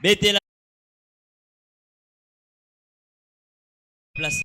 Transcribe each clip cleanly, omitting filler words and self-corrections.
était la place.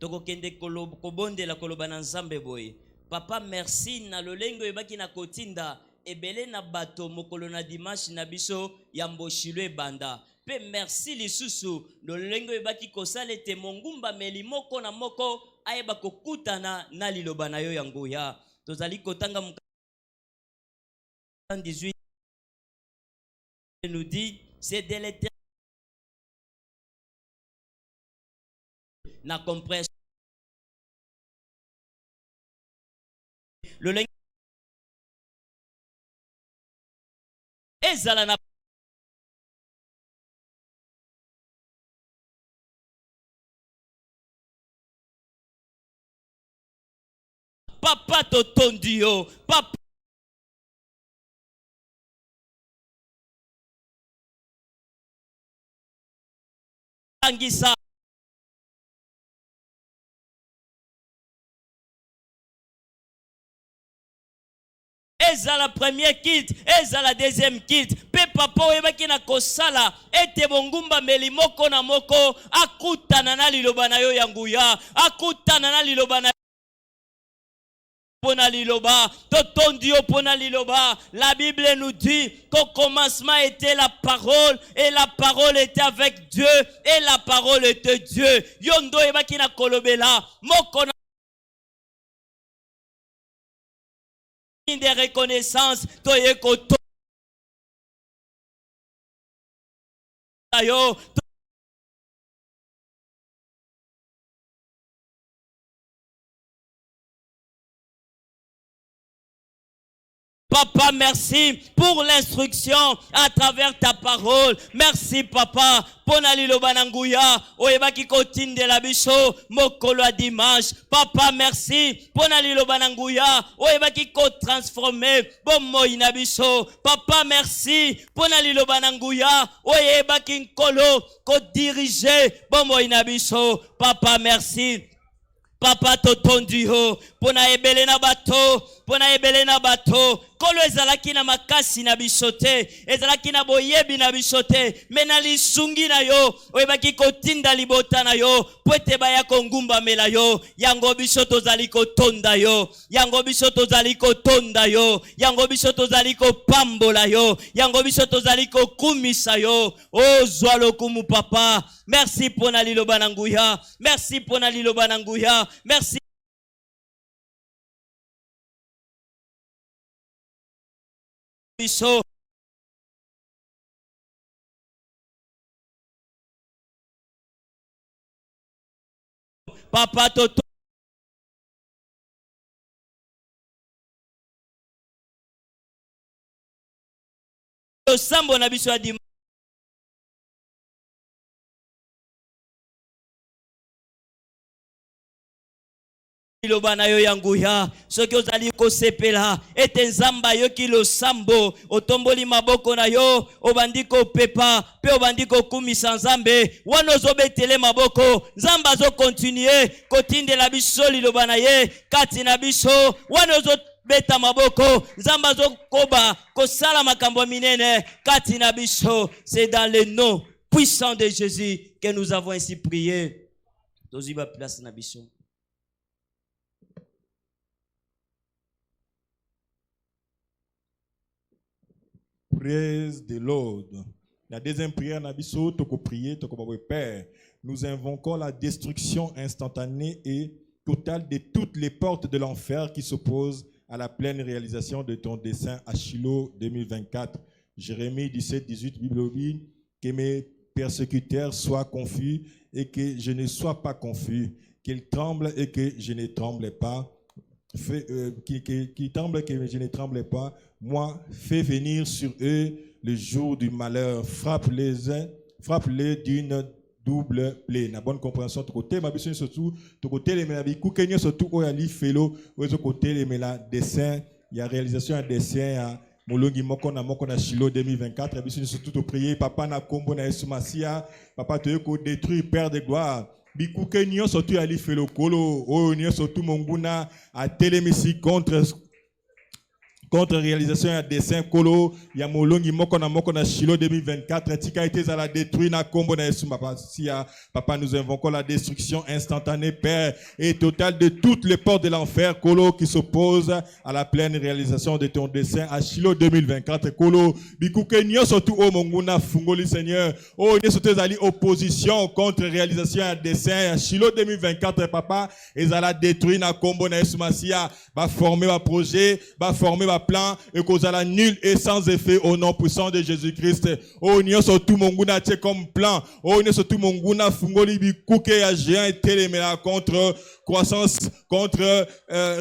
Tokokende kobondela koloba na nzambe boye. Papa merci na lolengo ebaki na kotinda ebele na bato mokolo na dimanche na biso ya mboshilo ebanda. Pe merci lisusu lolengo ebaki kosala ete mongumba meli moko na moko ayeba kokutana na liloba na yo ya nguya. Tozali kotanga 18 nous dit c'est de l'éternel na compression le lingue ezala na papa totondi yo papa angisa eza la première kit, eza la deuxième kit. Pe papa oyebaki na kosala ete bongumba meli moko na moko akutana na liloba na yo ya nguya, akutana na liloba na pona liloba, totondi yo pona liloba. La Bible nous dit qu'au commencement était la parole et la parole était avec Dieu et la parole était Dieu. Yondo ebaki na kolobela moko na de reconnaissance toye koto yo Papa, merci pour l'instruction à travers ta parole. Merci, Papa. Ponali lobananguya, oyebaki kotinde la biso, mokolo dimanche. Papa, merci. Ponali lobananguya, oyebaki ko transformer, bomo inabiso. Papa, merci. Ponali lobananguya, oyebaki nkolo, ko diriger, bomo inabiso. Papa, merci. Papa totondi ho pona ebele na bato kolo ezalaki na makasi na bisote ezalaki na boyebi na bisote mena lisungi na yo oyebaki kotinda libota na yo pwete baya kongumba mela yo yango biso tozali kotonda yo yango biso tozali kotonda yo yango biso tozali kopambola yo yango biso tozali kokumisa yo o zwa lokumu papa merci pona liloba na nguya merci pona liloba na nguya merci biso papa toto sambo na biso adi liloba na yo yanguya soki ozali kosepela ete nzamba yoki lo sambo otomboli maboko na yo obandi kopepa pe obandi kokumisa nzambe wana ozobetele maboko nzamba azokontinue kotindela biso liloba na ye kati na biso wana beta maboko nzamba azokoba kosala makambo minene kati na biso. C'est dans le nom puissant de Jésus que nous avons ainsi prié. Toziba place na biso. Praise the Lord. La deuxième prière, Nabiso, toko prier, toko Père. Nous invoquons la destruction instantanée et totale de toutes les portes de l'enfer qui s'opposent à la pleine réalisation de ton dessein à Shiloh 2024. Jérémie 17, 18, Bible dit que mes persécuteurs soient confus et que je ne sois pas confus, qu'ils tremblent et que je ne tremble pas. Qui tremble et que je ne tremble pas. Moi, fais venir sur eux le jour du malheur. Frappe-les d'une double plaie. Na bonne compréhension, tu côté ma biso surtout, tu côté les melabi kukenyo surtout oyali felo, ozo côté les mela dessin, il y a réalisation un dessin à Molongi moko na Shiloh 2024, biso surtout te prier papa na kombo na Yesu Masia, papa te ko détruire père de gloire. bikuke nyonso tu ali felo kolo oyo nyonso tu monguna a telemisi contre réalisation et dessin kolo ya molongi moko na Shiloh 2024 tika été à la détruire na kombo na Yesu papa nous invoquons la destruction instantanée Père et totale de toutes les portes de l'enfer kolo qui s'opposent à la pleine réalisation de ton dessein à Shiloh 2024 kolo bikuke nyonso tu o monguna fungoli Seigneur o nyonso tu ezali opposition contre réalisation et dessin à Shiloh 2024 papa ezala détruire na kombo na Yesu Masia va former un projet va former un plan et causala nul et sans effet au nom puissant de Jésus-Christ. Oh, n'y a surtout mon gouna comme plan. Oh, n'y a surtout mon gouna fungoli bi kouke ya géant et téléméla contre croissance, contre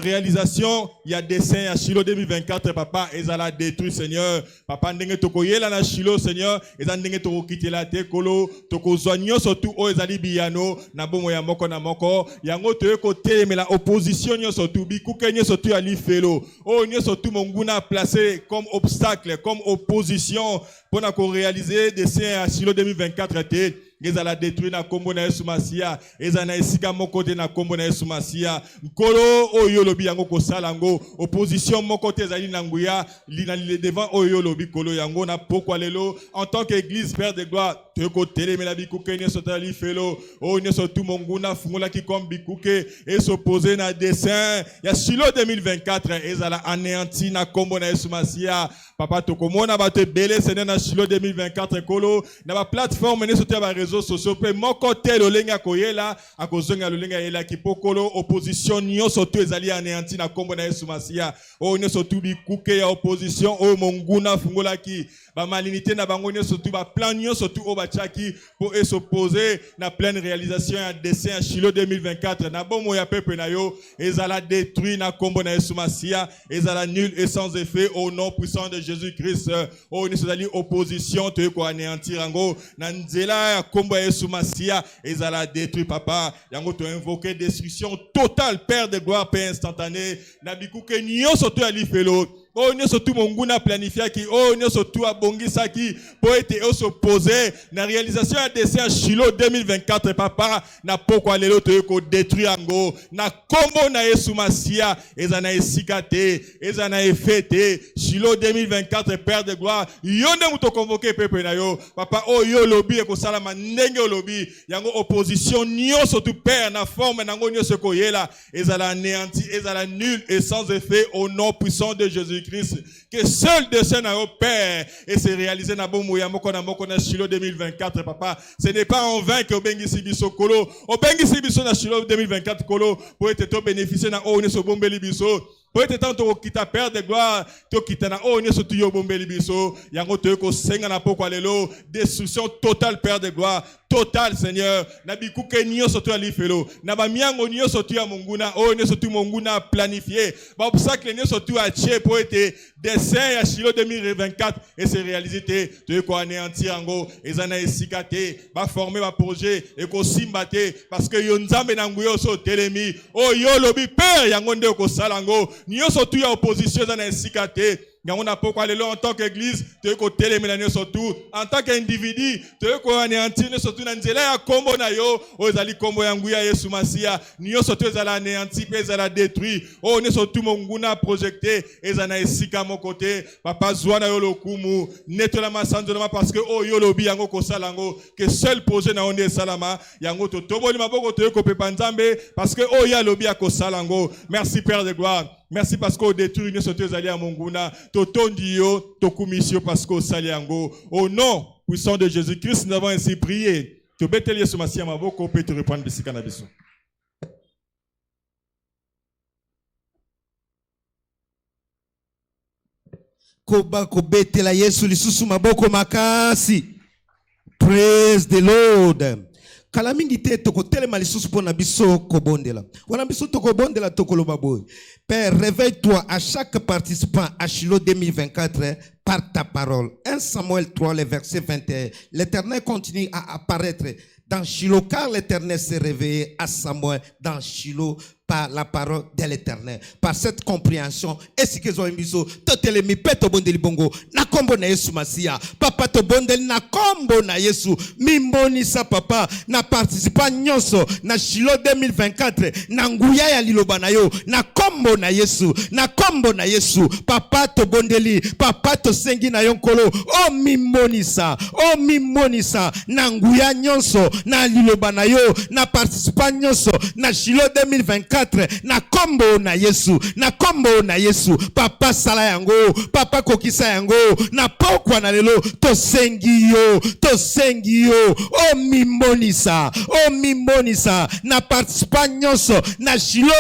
réalisation. Il y a dessin à Shiloh 2024, papa, et ça l'a détruit, Seigneur. Papa, n'engue toko yela na Shiloh, Seigneur, et ça n'engue toko kite la te kolo, toko zoignon surtout o ezali biyano, na bomo ya moko na moko, yango te ko téléméla opposition nyo surtout bi kouke nyo surtout ali felo. Oh, nyo surtout mon gouna placé comme obstacle, comme opposition pour nous réaliser des séances à Shiloh 2024 té ezala détruit na kombo na Yesu Masia ezana esika moko te na kombo na Yesu Masia nkolo oyo lobi yango kosala ngo opposition moko te ezali na nguya lina devant oyo lobi kolo yango na pokwa lelo en tant qu'église Père de gloire te ko telemela bikuke ne sotali felo o ne sotu monguna fungola ki comme bikuke et s'opposer na dessin ya Shiloh 2024 ezala anéanti na kombo na Yesu Masia papa tokomona ba te belé Seigneur na Shiloh 2024 kolo na ba plateforme ne sotu ba réseaux sociaux pe moko te lolenga koyela akozonga lolenga yela ki pokolo opposition nyonso tu ezali anéanti na kombo na Yesu Masia o ne sotu bikuke ya opposition o monguna fungola ki ba malinité na bango nyonso tu ba plan nyonso tu o ba tchaki pour s'opposer na pleine réalisation ya dessin à Shiloh 2024 na bomo ya peuple na yo ezala détruit na kombo na Yesu Masia ezala nul et sans effet au nom puissant de Jésus-Christ o ni sozali opposition te ko anéantir yango na nzela ya kombo ya Yesu Masia ezala détruit papa yango to invoquer destruction totale Père de gloire paix instantanée na bikuke nyonso to ali felo oh nous surtout mon goût planifié qui oh nous surtout à bongisa qui pour être s'opposer na réalisation à dessin Shiloh 2024 papa na pourquoi les autres ko détruire ango na combo na Yesu Masia ezana esikate ezana efete Shiloh 2024 Père de gloire yonde muto convoquer peuple na yo papa oh yo lobby e ko salama ndenge lobby yango opposition nyo surtout Père na forme nango nyo se ko yela ezala anéanti ezala nul et sans effet au nom puissant de Jésus Christ, que seul dessein na au Père et c'est réalisé na bomo ya moko na Shiloh 2024 papa ce n'est pas en vain que obengisi biso kolo obengisi biso na Shiloh 2024 kolo pour être to bénéficier na o ne so bombeli biso pour être tant to kita Père de gloire to kita na o ne so tu yo bombeli biso yango to ko senga na poko lelo destruction totale Père de gloire total Seigneur na bikuke nyonso to ali felo na ba miango nyonso tu ya monguna o nyonso tu monguna planifié ba obstacle nyonso tu a tché pour être dessin ya Shiloh 2024 et c'est réalisé te ko anéantir ngo ezana esikate ba former ba projet et ko simbate parce que yo nzambe na nguyo so telemi o yo lobi Père yango nde ko salango nyonso tu ya opposition ezana esikate yango na pokwa lelo en tant qu'église te ko telemela surtout en tant qu'individu te ko anéantir surtout na nzela ya kombo na yo o ezali kombo ya nguya Yesu Masia nyo surtout ezala anéanti pe ezala détruit o ne surtout monguna projecté ezana esika mon côté papa zwana yo lokumu netola masanzolama parce que o yo lobi yango ko salango que seul projet na onde salama yango to toboli maboko te ko pepa nzambe parce que o ya lobi ya ko salango merci Père de gloire. Merci parce qu'on détruit nous sommes allés à Monguna. Totondio, tokumisio parce qu'on saliango. Au nom puissant de Jésus-Christ, nous avons ainsi prié. Que Bételier ce matin ma voix peut te reprendre d'ici cannabis. Koba ko betela Yesu lisusu maboko makasi. Praise the Lord. Kalamingi te toko telema lisusu pona biso kobondela. Wana biso toko bondela toko loba boy. Père, réveille-toi à chaque participant à Shiloh 2024 par ta parole. 1 Samuel 3, le verset 21. L'Éternel continue à apparaître dans Shiloh car l'Éternel s'est réveillé à Samuel dans Shiloh par par la parole de l'Éternel. Par cette compréhension, est-ce que zo miso totelemi peto bondeli bongo na kombo na Yesu Masia. Papa to bondeli na kombo na Yesu. Mimboni sa papa na participa nyonso na Shilo 2024 na nguya ya liloba na yo na kombo na Yesu. Na kombo na Yesu. Papa to bondeli, papa to sengi na yonkolo. O mimonisa, o mimonisa na nguya nyonso na liloba na yo na participa nyonso na Shilo 2024 na kombo na Yesu. Na kombo na Yesu. Papa sala yango, papa kokisa yango na pokwa na lelo to sengi yo, to sengi yo. O mimonisa, o mimonisa na participa nyonso na Shilo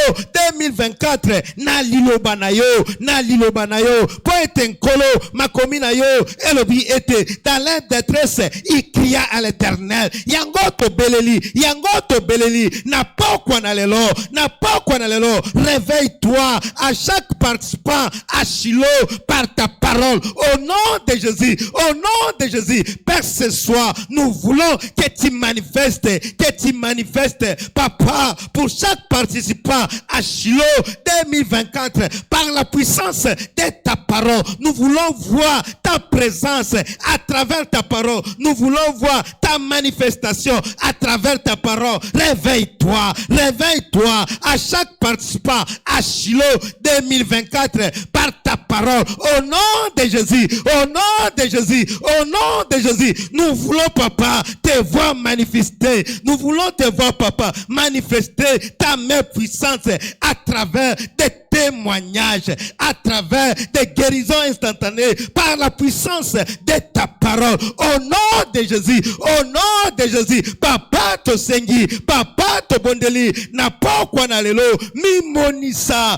2024 na liloba na yo, na liloba na yo. Po ete nkolo makomi na yo elobi ete dans la détresse il cria à l'Éternel. Yango to beleli na pokwa na lelo, na pokwa na lelo. Réveille-toi à chaque participant à Shilo par ta parole au nom de Jésus, au nom de Jésus. Père, ce soir nous voulons que tu manifestes, papa, pour chaque participant à Shilo 2024 par la puissance de ta parole. Nous voulons voir ta présence à travers ta parole. Nous voulons voir ta manifestation à travers ta parole. Réveille-toi, réveille-toi à chaque participant à Shilo 2024 par ta parole. Au nom de Jésus, au nom de Jésus, au nom de Jésus, nous voulons, papa, te voir manifester. Nous voulons te voir, papa, manifester ta main puissante à travers des témoignages, à travers des guérisons instantanées, par la puissance de ta parole. Au nom de Jésus, au nom de Jésus, papa to sengi, papa to bondeli, na pokwa na lelo, mimonisa,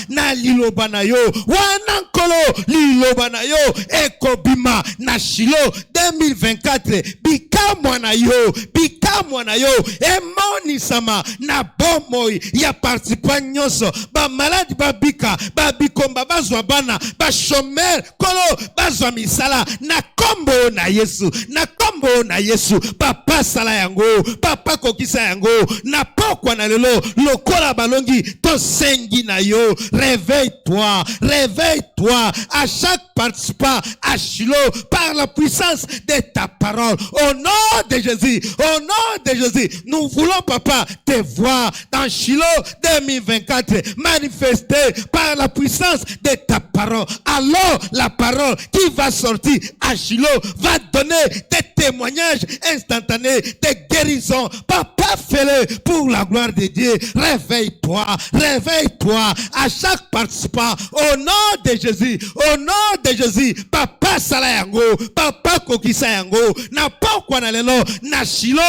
na liloba na yo, wanankolo liloba na yo, ekobima na Shilo 2024, bikamwa na yo, emonisama na bomoi ya participa nyonso, ba maladi babika, babikomba bazwa bana, ba shomer kolo bazwa misala, na kombo na Yesu, na kombo na Yesu. Papa sala yango, papa kokisa yango, na pokwa na lelo, lokola balongi to sengi na yo. Réveille-toi, réveille-toi à chaque participant à Shilo par la puissance de ta parole. Au nom de Jésus, au nom de Jésus, nous voulons, papa, te voir dans Shilo 2024 manifesté par la puissance de ta parole. Alors la parole qui va sortir à Shilo va donner des témoignages instantanés, des guérisons. Papa, fais-le pour la gloire de Dieu. Réveille-toi, réveille-toi à chaque participant. Au nom de Jésus, au nom de Jésus, papa salayango, papa kokisa yango, na pokwa na lelo, na Shilo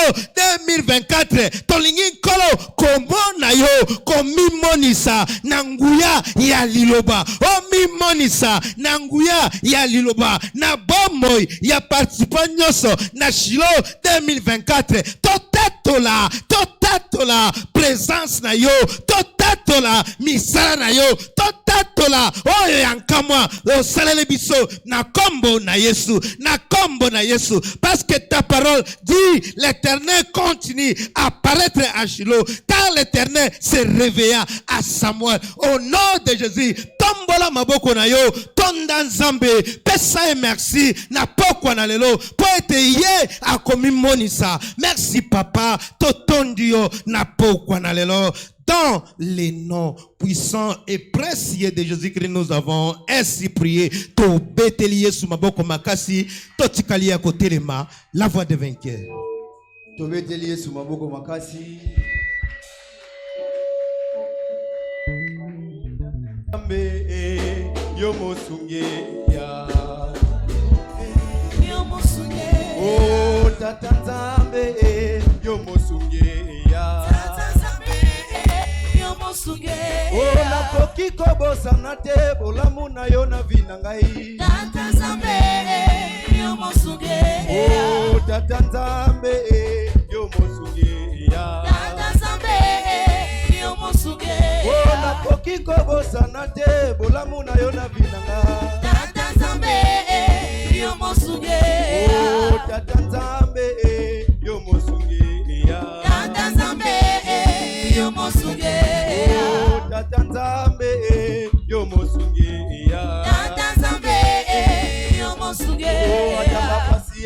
2024, tolingi kolo, kombo na yo, komimonisa, nanguya ya liloba, omimonisa, nanguya ya liloba, na bomboy, ya participant nyoso, na Shilo 2024, totatola, présence na yo, totatola, misala na yo, totatola, oyo yankamwa, o salele biso, na kombo na Yesu, na kombo na Yesu, parce que ta parole dit, l'Éternel continue à paraître à Shilo, car l'Éternel se réveilla à Samuel. Au nom de Jésus, tombola maboko na yo, tonda nzambe, pesa et merci, na pokwa na lelo, po ete ye akomi monisa. Merci papa, totondio na pokwa na lelo. Dans les noms puissants et précieux de Jésus-Christ, nous avons ainsi prié. To beteliye sumaboko makasi, to tikalia kotelema, la voix de vainqueur. To beteliye sumaboko makasi. Yomo sunge ya. Yomo sunge. Oh tata nzambe yomo sunge ya. Oh la koki kobosa na te bolamu na yo na vina ngai. Tata nzambe yomo sunge ya. Oh tata nzambe yomo sunge ya. Tata nzambe yomo sunge ya. Oh la koki kobosa na te bolamu na yo na vina ngai. Tata nzambe yomo sunge ya. Oh tata nzambe yomo sunge ya. Tata nzambe yomo sunge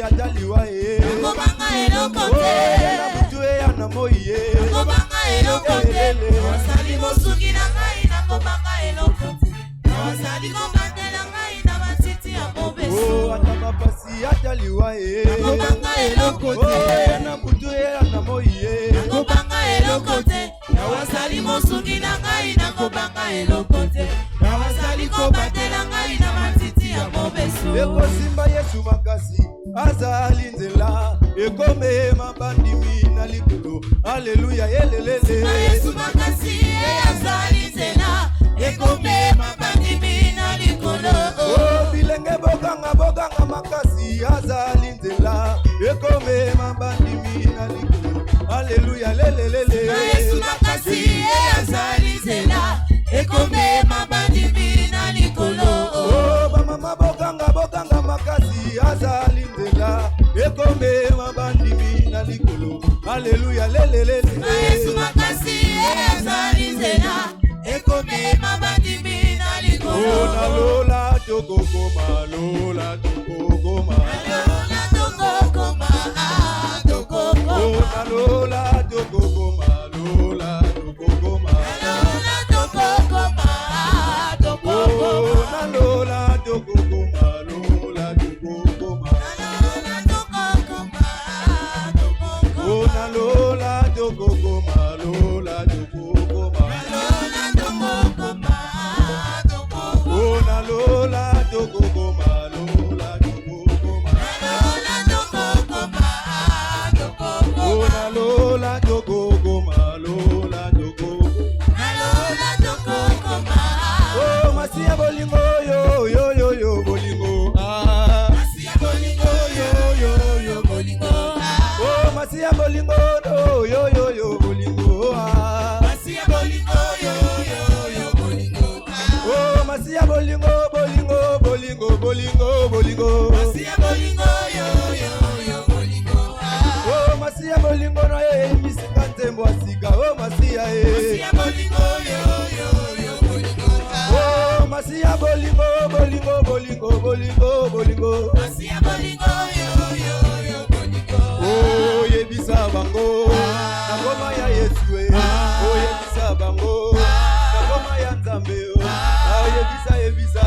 ataliwa ye nakobanga eloko te na butu ya na moi ye nakobanga eloko te wasali mosuki na ngai nakobanga eloko te wasali kobandela ngai na matiti ya mobeso ata mapasi ataliwa ye nakobanga eloko te na butu ya na moi ye nakobanga eloko te wasali mosuki na ngai nakobanga eloko te wasali kobandela ngai na matiti ya mobeso ekosimba Yesu makasi azali nzela ekomema bandimi na likolo haleluya yelelele Yesu makasi azali nzela ekomema bandimi na likolo bilenge boganga makasi azali nzela ekomema bandimi na likolo haleluya lelelele Yesu makasi azali nzela ekomema bandimi na likolo bamama boganga makasi azali nzela ekomema bandimi na likolo haleluya lelelele Yesu makasi azali nzela ekomema bandimi na likolo nalola tokokoma lola tokokoma nalola tokokoma nalola tokokoma lola tokokoma nalola tokokoma nalola tokokoma lola tokokoma nalola tokokoma lola tokokoma nalola tokokoma lola tokokoma nalola tokokoma lola tokokoma masiya bolingo yo bolingo Masiya bolingo yo bolingo masiya bolingo yo bolingo Masiya bolingo yo bolingo masiya bolingo bolingo Masiya bolingo yo bolingo masiya bolingo na ye misika nzembo asika masiya Masiya bolingo yo bolingo masiya bolingo Masiya bolingo yo bolingo yebisa bango na ngoma ya Yesu yebisa bango na ngoma ya Nzambe yebisa yebisa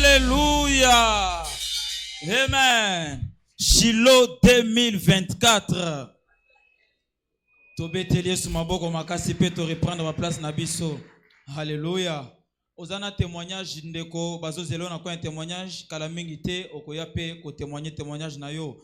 Alléluia. Amen. Shiloh 2024. Tobeteli Yesu maboko makasi pe to reprendre ma place na biso. Alléluia. Ozana témoignage ndeko bazo zelo na kwa témoignage kala mingi te okoya pe ko témoignage na yo.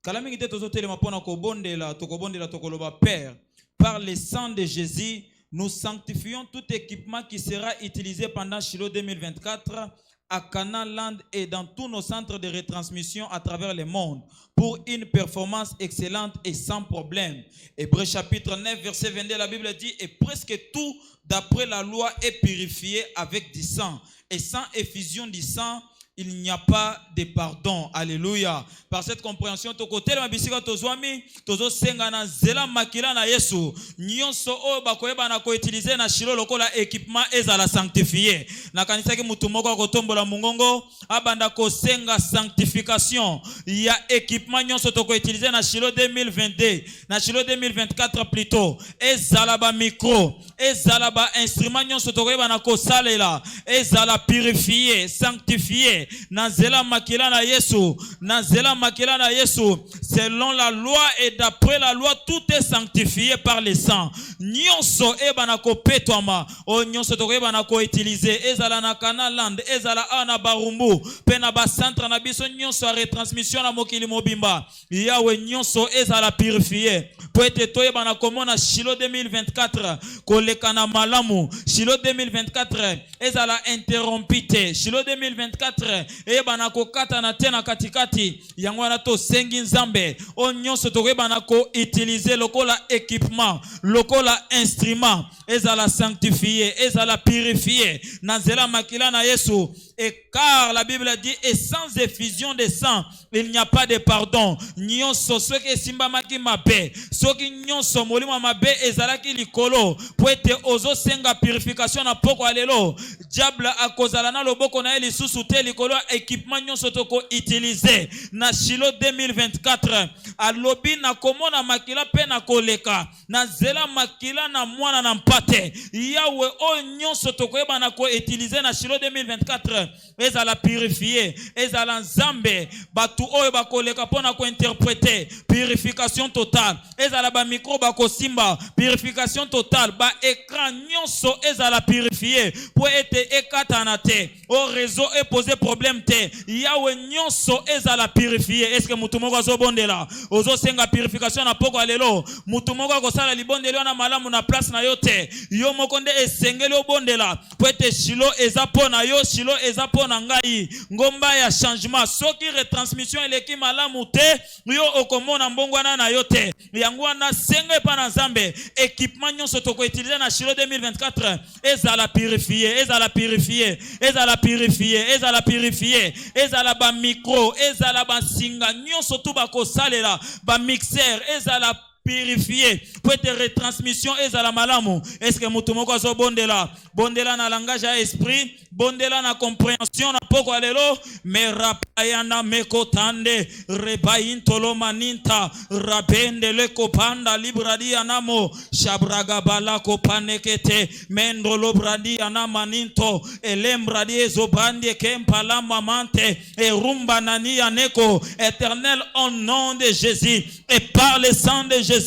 Kala mingi te tozo telema pona ko bondela tokoloba Père, par le sang de Jésus, nous sanctifions tout équipement qui sera utilisé pendant Shiloh 2024 à Canal Land et dans tous nos centres de retransmission à travers le monde pour une performance excellente et sans problème. Hébreux chapitre 9 verset 22, la Bible dit « Et presque tout d'après la loi est purifié avec du sang. Et sans effusion du sang, il n'y a pas de pardon. » Alléluia. Par cette compréhension, tokotele mabisika tozwami, tozo senga na zela makila na Yesu. Nyonso o bakoyeba na ko utiliser na Shiloh lokola équipement ezala sanctifié. Na kanisa ki mutu moko kotombola mungongo, abanda ko senga sanctification. Ya équipement nyonso toko utiliser na Shiloh 2022, na Shiloh 2024 plutôt. Ezala ba micro, ezala ba instrument nyonso tokoyeba na ko salela, ezala purifié, sanctifié. Nazela makila na Yesu, nazela makila na Yesu. Selon la loi et d'après la loi, tout est sanctifié par le sang. Nyonso ebana ko petwama, o nyonso toko ebana ko utiliser. Ezala na Canal Land, ezala ana barumbu, pena ba centre na biso nyonso a retransmission na mokili mobimba. Yawe nyonso ezala purifié. Poete to ebana komona Shiloh 2024 koleka na malamu. Shiloh 2024 ezala interrompite. Shiloh 2024 ebana ko kata na tena katikati yango wana to sengi nzambe o nyonso to ebana ko utiliser lokola équipement, lokola instrument, ezala sanctifié, ezala purifié na zela makila na Yesu. Et car la Bible dit et sans effusion de sang il n'y a pas de pardon. Nyonso soki simba maki mabe, soki nyonso molimo mabe ezalaki likolo po ete ozo senga purification na poko alelo, diable akozala na loboko na eli susu te likolo équipement nyonso toko utiliser na Shiloh 2024. Alobi na komona makila pe na koleka na zela makila na mwana na mpate. Yawe o nyonso toko eba na ko utiliser na Shiloh 2024 ezala purifié, ezala nzambe batu oyo bakoleka pona ko interpréter purification totale, ezala ba micro bako simba purification totale, ba écran nyonso ezala purifié pour être ekatana te au réseau et poser problème te. Yawe nyonso ezala purifié. Est-ce que mutu moko zo bondela ozo senga purification na poko alelo mutu moko ko sala libondelo na malamu na place na yo te, yo moko nde esengeli obondela pour être Shiloh ezapona yo, Shiloh ezapona ngai ngomba ya changement. Soki retransmission eleki malamu te yo okomona mbongwana na yo te. Yango wana senga pa na Nzambe équipement nyonso toko utiliser na Shiloh 2024 ezala purifié, ezala purifié, ezala purifié, ezala purifié, ezala ba micro, ezala ba singa nyonso tu bako salela ba mixeur ezala purifié pour être retransmission ezala malamu. Est-ce que mutu moko zo bondela bondela na langage à esprit, bondela na compréhension na poko alelo me rapayana mekotande rebaintolo maninta rabende le kopanda libradi anamo shabraga bala kopanekete mendolo bradi anamaninto elembradi ezobandi kempala mamante et rumba nani aneko. Éternel, au nom de Jésus et par le sang de Jésus,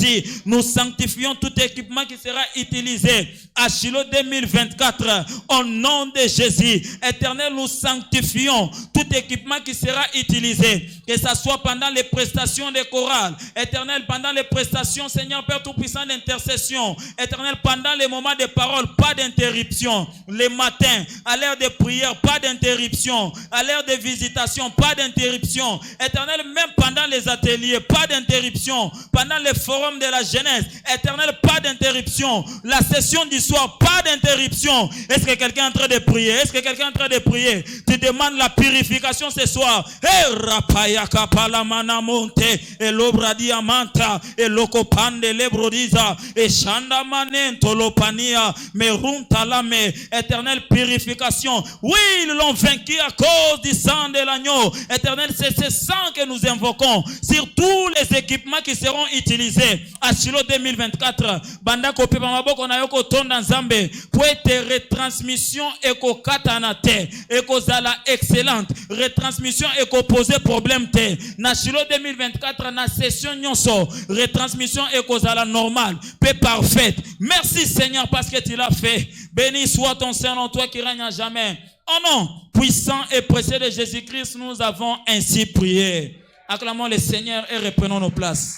nous sanctifions tout équipement qui sera utilisé à Shiloh 2024 au nom de Jésus. Éternel, nous sanctifions tout équipement qui sera utilisé, que ce soit pendant les prestations des chorales, Éternel, pendant les prestations, Seigneur Père Tout-Puissant, d'intercession, Éternel, pendant les moments de parole, pas d'interruption, les matins, à l'heure de prière, pas d'interruption, à l'heure de visitation, pas d'interruption, Éternel, même pendant les ateliers, pas d'interruption, pendant les forums de la jeunesse, Éternel, pas d'interruption, la session du soir, pas d'interruption. Est-ce que quelqu'un est en train de prier? Est-ce que quelqu'un est en train de prier? Tu demandes la purification ce soir. Rapaya kapala manamonte et l'obradi amanta et lokopande lebrodiza et chanda manento lopania merunta lame. Éternel, purification. Oui, ils l'ont vaincu à cause du sang de l'agneau. Éternel, c'est ce sang que nous invoquons sur tous les équipements qui seront utilisés proposer à Silo 2024 banda ko pepa maboko na yoko tonda nzambe pour être retransmission eko katana te eko zala excellente retransmission eko poser problème te na Silo 2024 na session nyonso retransmission eko zala normale pe parfaite. Merci Seigneur parce que tu l'as fait. Béni soit ton Saint-Nom, toi qui règnes à jamais. Au nom puissant et précieux de Jésus-Christ, nous avons ainsi prié. Acclamons le Seigneur et reprenons nos places.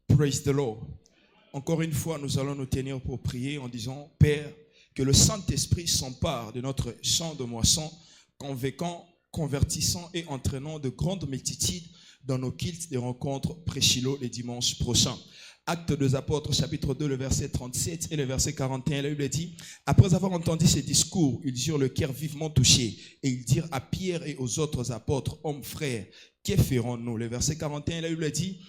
Praise the Lord. Encore une fois, nous allons nous tenir pour prier en disant, Père, que le Saint-Esprit s'empare de notre champ de moisson, convaincant, convertissant et entraînant de grandes multitudes dans nos cultes de rencontres pré-Shiloh les dimanches prochains. Actes des Apôtres, chapitre 2, le verset 37 et le verset 41, la Bible dit, après avoir entendu ces discours, ils eurent le cœur vivement touché et ils dirent à Pierre et aux autres apôtres, hommes frères, que ferons-nous? Le verset 41, la Bible dit,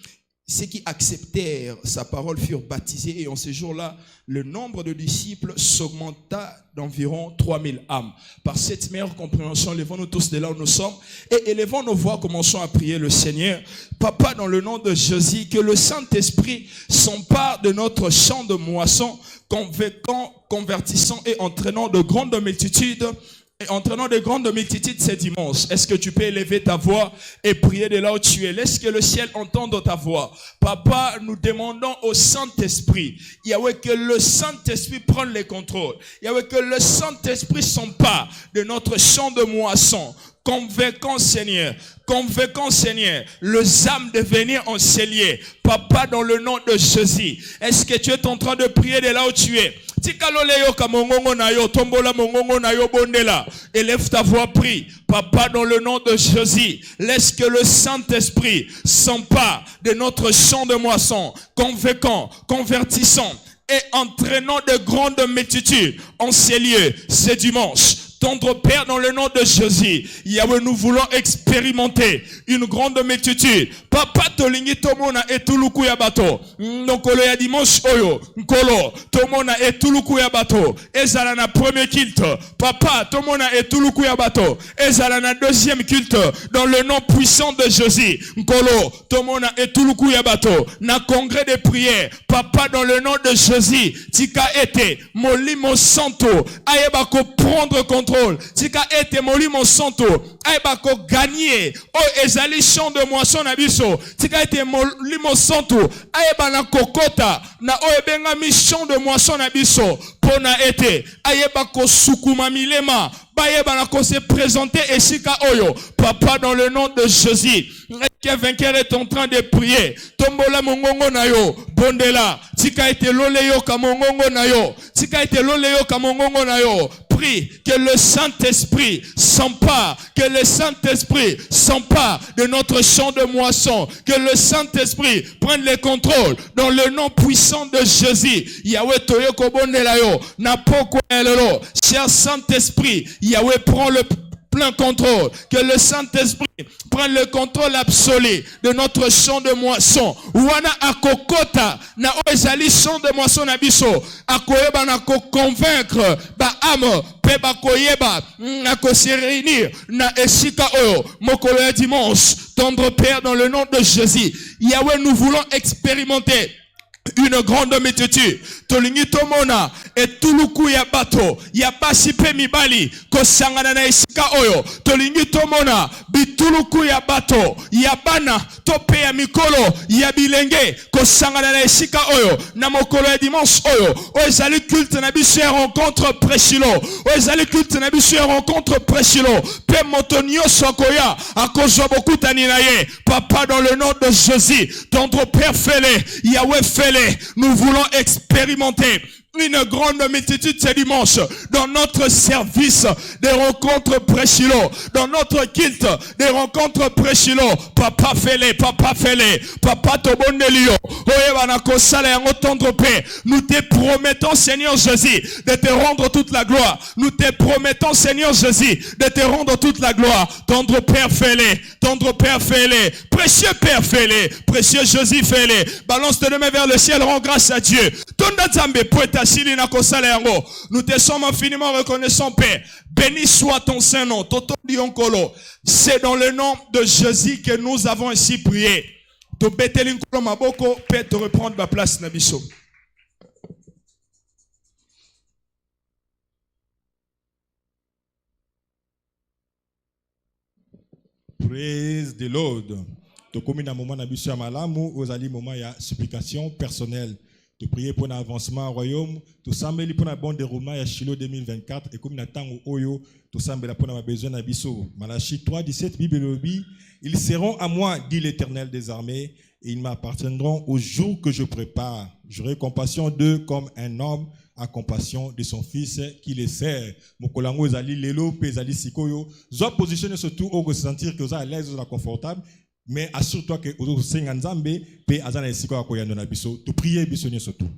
ceux qui acceptèrent sa parole furent baptisés et en ce jour-là, le nombre de disciples s'augmenta d'environ 3000 âmes. Par cette meilleure compréhension, levons-nous tous de là où nous sommes et élevons nos voix, commençons à prier le Seigneur. Papa, dans le nom de Jésus, que le Saint-Esprit s'empare de notre champ de moisson, convaincant, convertissant et entraînant de grandes multitudes entraînant de grandes multitudes ces dimanches. Est-ce que tu peux élever ta voix et prier de là où tu es? Laisse que le ciel entende ta voix. Papa, nous demandons au Saint-Esprit, Yahweh, que le Saint-Esprit prenne le contrôle. Yahweh, que le Saint-Esprit s'empare de notre champ de moisson. Convaincant Seigneur, les âmes de venir en cellier. Papa, dans le nom de Jésus, est-ce que tu es en train de prier de là où tu es? Élève ta voix, prie. Papa, dans le nom de Jésus, laisse que le Saint-Esprit s'empare de notre champ de moisson, convaincant, convertissant et entraînant de grandes multitudes en ces lieux, ce dimanche. Tendre Père, dans le nom de Jésus, Yahweh, nous voulons expérimenter une grande multitude. Papa, tolingi tomona etuluku ya bato. Nkolo ya dimanche oyo, nkolo tomona etuluku ya bato. Ezala na premier culte. Papa, tomona etuluku ya bato. Ezala na deuxième culte. Dans le nom puissant de Jésus, nkolo tomona etuluku ya bato. Na congrès de prière. Papa, dans le nom de Jésus, tika ete molimo santo ayeba ko prendre contrôle. Tika ete molimo santo ayeba ko gagner o ezali champ de moisson na biso. Tika ete molimo santo ayeba na kokota na o ebenga mi champ de moisson na biso pona ete ayeba ko sukuma milema bayeba na ko se présenter esika oyo. Papa, dans le nom de Jésus, que vainqueur est en train de prier. Tombola mongongo na yo, bondela. Tika ete loleyo ka mongongo na yo. Tika ete loleyo ka mongongo na yo. Prie que le Saint-Esprit s'empare, que le Saint-Esprit s'empare de notre champ de moisson, que le Saint-Esprit prenne le contrôle dans le nom puissant de Jésus. Yahweh toyoko bondela yo, na poko elelo. Cher Saint-Esprit, Yahweh prend le plein contrôle, que le Saint-Esprit prenne le contrôle absolu de notre champ de moisson. Wana akokota na oezali champ de moisson na biso, akoyeba na ko convaincre ba âme pe ba koyeba na ko se réunir na esika oyo mokolo ya dimanche. Tendre Père, dans le nom de Jésus, Yahweh, nous voulons expérimenter une grande multitude. Tolingi tomona etuluku ya bato ya basi pe mibali kosangana na esika oyo. Tolingi tomona bituluku ya bato ya bana tope ya mikolo ya bilenge kosangana na esika oyo na mokolo ya dimanche oyo. Ezali culte na biso ya rencontre pré-Shiloh. Ezali culte na biso ya rencontre pré-Shiloh. Pe moto nyonso akoya akozwa bokutani na ye. Papa, dans le nom de Jésus, tendre Père, fais-le. Yahweh, fais-le. Nous voulons expérimenter une grande multitude ce dimanche dans notre service des rencontres pré-Shiloh, dans notre culte des rencontres pré-Shiloh. Papa, fais-les, papa, fais-les. Papa, tobonelio. Nous te promettons, Seigneur Jésus, de te rendre toute la gloire. Nous te promettons, Seigneur Jésus, de te rendre toute la gloire. Tendre Père, fais-les. Tendre Père, fais-les. Précieux Père, fais-les. Précieux Jésus, fais-les. Balance tes mains vers le ciel, rends grâce à Dieu. Tonda Zambé, poeta Kasili na kosala yango. Nous te sommes infiniment reconnaissants, Père. Béni soit ton Saint-Nom. Toto Dionkolo. C'est dans le nom de Jésus que nous avons ainsi prié. To beteli nkolo maboko, Père, te reprendre ma place, Nabiso. Praise the Lord. Tokomi na moment na biso ya malamu, ozali moment ya supplication personnelle. De prier pour un avancement au royaume, tout sambeli pour un bon déroulement ya Shiloh 2024 et comme na tango oyo, tout sambela pour un besoin na biso. Malachie 3:17 Bible lobi, ils seront à moi, dit l'Éternel des armées, et ils m'appartiendront au jour que je prépare. J'aurai compassion d'eux comme un homme a compassion de son fils qui les sert. Mokolango ezali lelo pe ezali sikoyo. Zo positionner surtout au sentir que vous êtes à l'aise, vous êtes confortable. Mais assure-toi que vous êtes en Nzambe, pe azana esiko akoyando na biso. Tu prier biso ni surtout.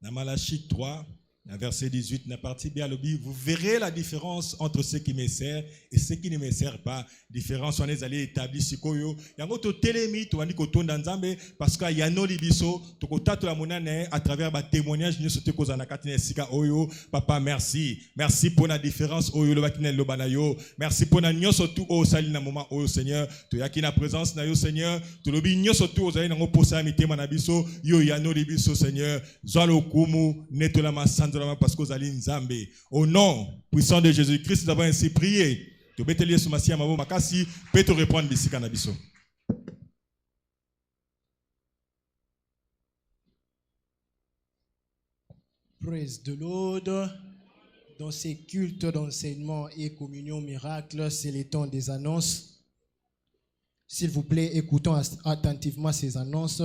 Dans Malachie 3, verset 18, la partie bien lobby, vous verrez la différence entre ceux qui me servent et ceux qui ne me servent pas. Différence, on est allé établir ce koyo. Yango to telemi, to wani ko tonda nzambe, parce que yano libiso, to ko tato la monane à travers ba témoignage ni sote ko zana katine sika oyo. Papa, merci. Merci pour la différence oyo lo bakine lo banayo. Merci pour na nyoso tu o sali na moment oyo Seigneur. To yaki na présence na yo Seigneur. To lobi nyoso tu o zali na ngo posa mitema na biso, yo yano libiso Seigneur. Zalo kumu netola masanda parce que vous allez nzambe. Au nom puissant de Jésus-Christ, nous avons ainsi prié. Tu peux te lier sur ma scie à ma voix, makasi, peut te répondre d'ici cannabiso. Praise the Lord. Dans ces cultes d'enseignement et communion miracle, c'est le temps des annonces. S'il vous plaît, écoutons attentivement ces annonces.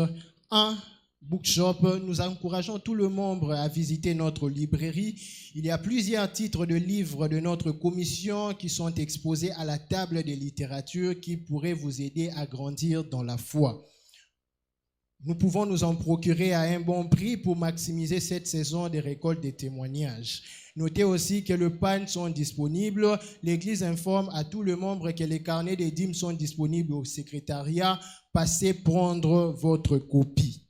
1. Bookshop, nous encourageons tout le monde à visiter notre librairie. Il y a plusieurs titres de livres de notre commission qui sont exposés à la table de littérature qui pourraient vous aider à grandir dans la foi. Nous pouvons nous en procurer à un bon prix pour maximiser cette saison de récolte des témoignages. Notez aussi que les pannes sont disponibles. L'Église informe à tout le monde que les carnets des dîmes sont disponibles au secrétariat. Passez prendre votre copie.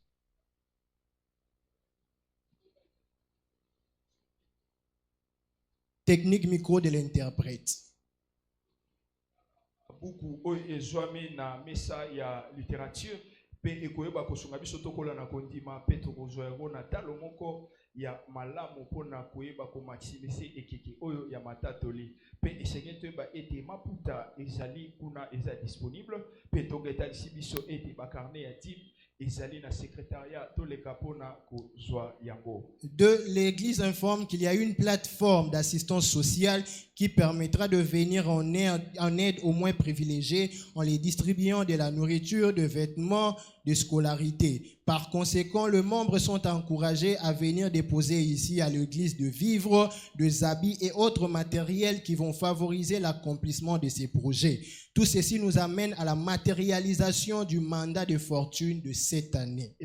Technique micro de l'interprète. Beaucoup ezwami na mesa ya littérature pe ekoyeba kosunga biso tokola na kondima pe tokozwa yango na talo moko ya malamu pona koyeba ko maximise ekeke oyo ya matatoli pe esengeli toyeba ete maputa ezali kuna eza disponible pe togetalisi biso ete bakarne ya type ezali na secrétariat toleka pona kozwa yango. 2. L'Église informe qu'il y a une plateforme d'assistance sociale qui permettra de venir en aide aux moins privilégiés en les distribuant de la nourriture, de vêtements, de scolarité. Par conséquent, les membres sont encouragés à venir déposer ici à l'église de vivres, de habits et autres matériels qui vont favoriser l'accomplissement de ces projets. Tout ceci nous amène à la matérialisation du mandat de fortune de cette année.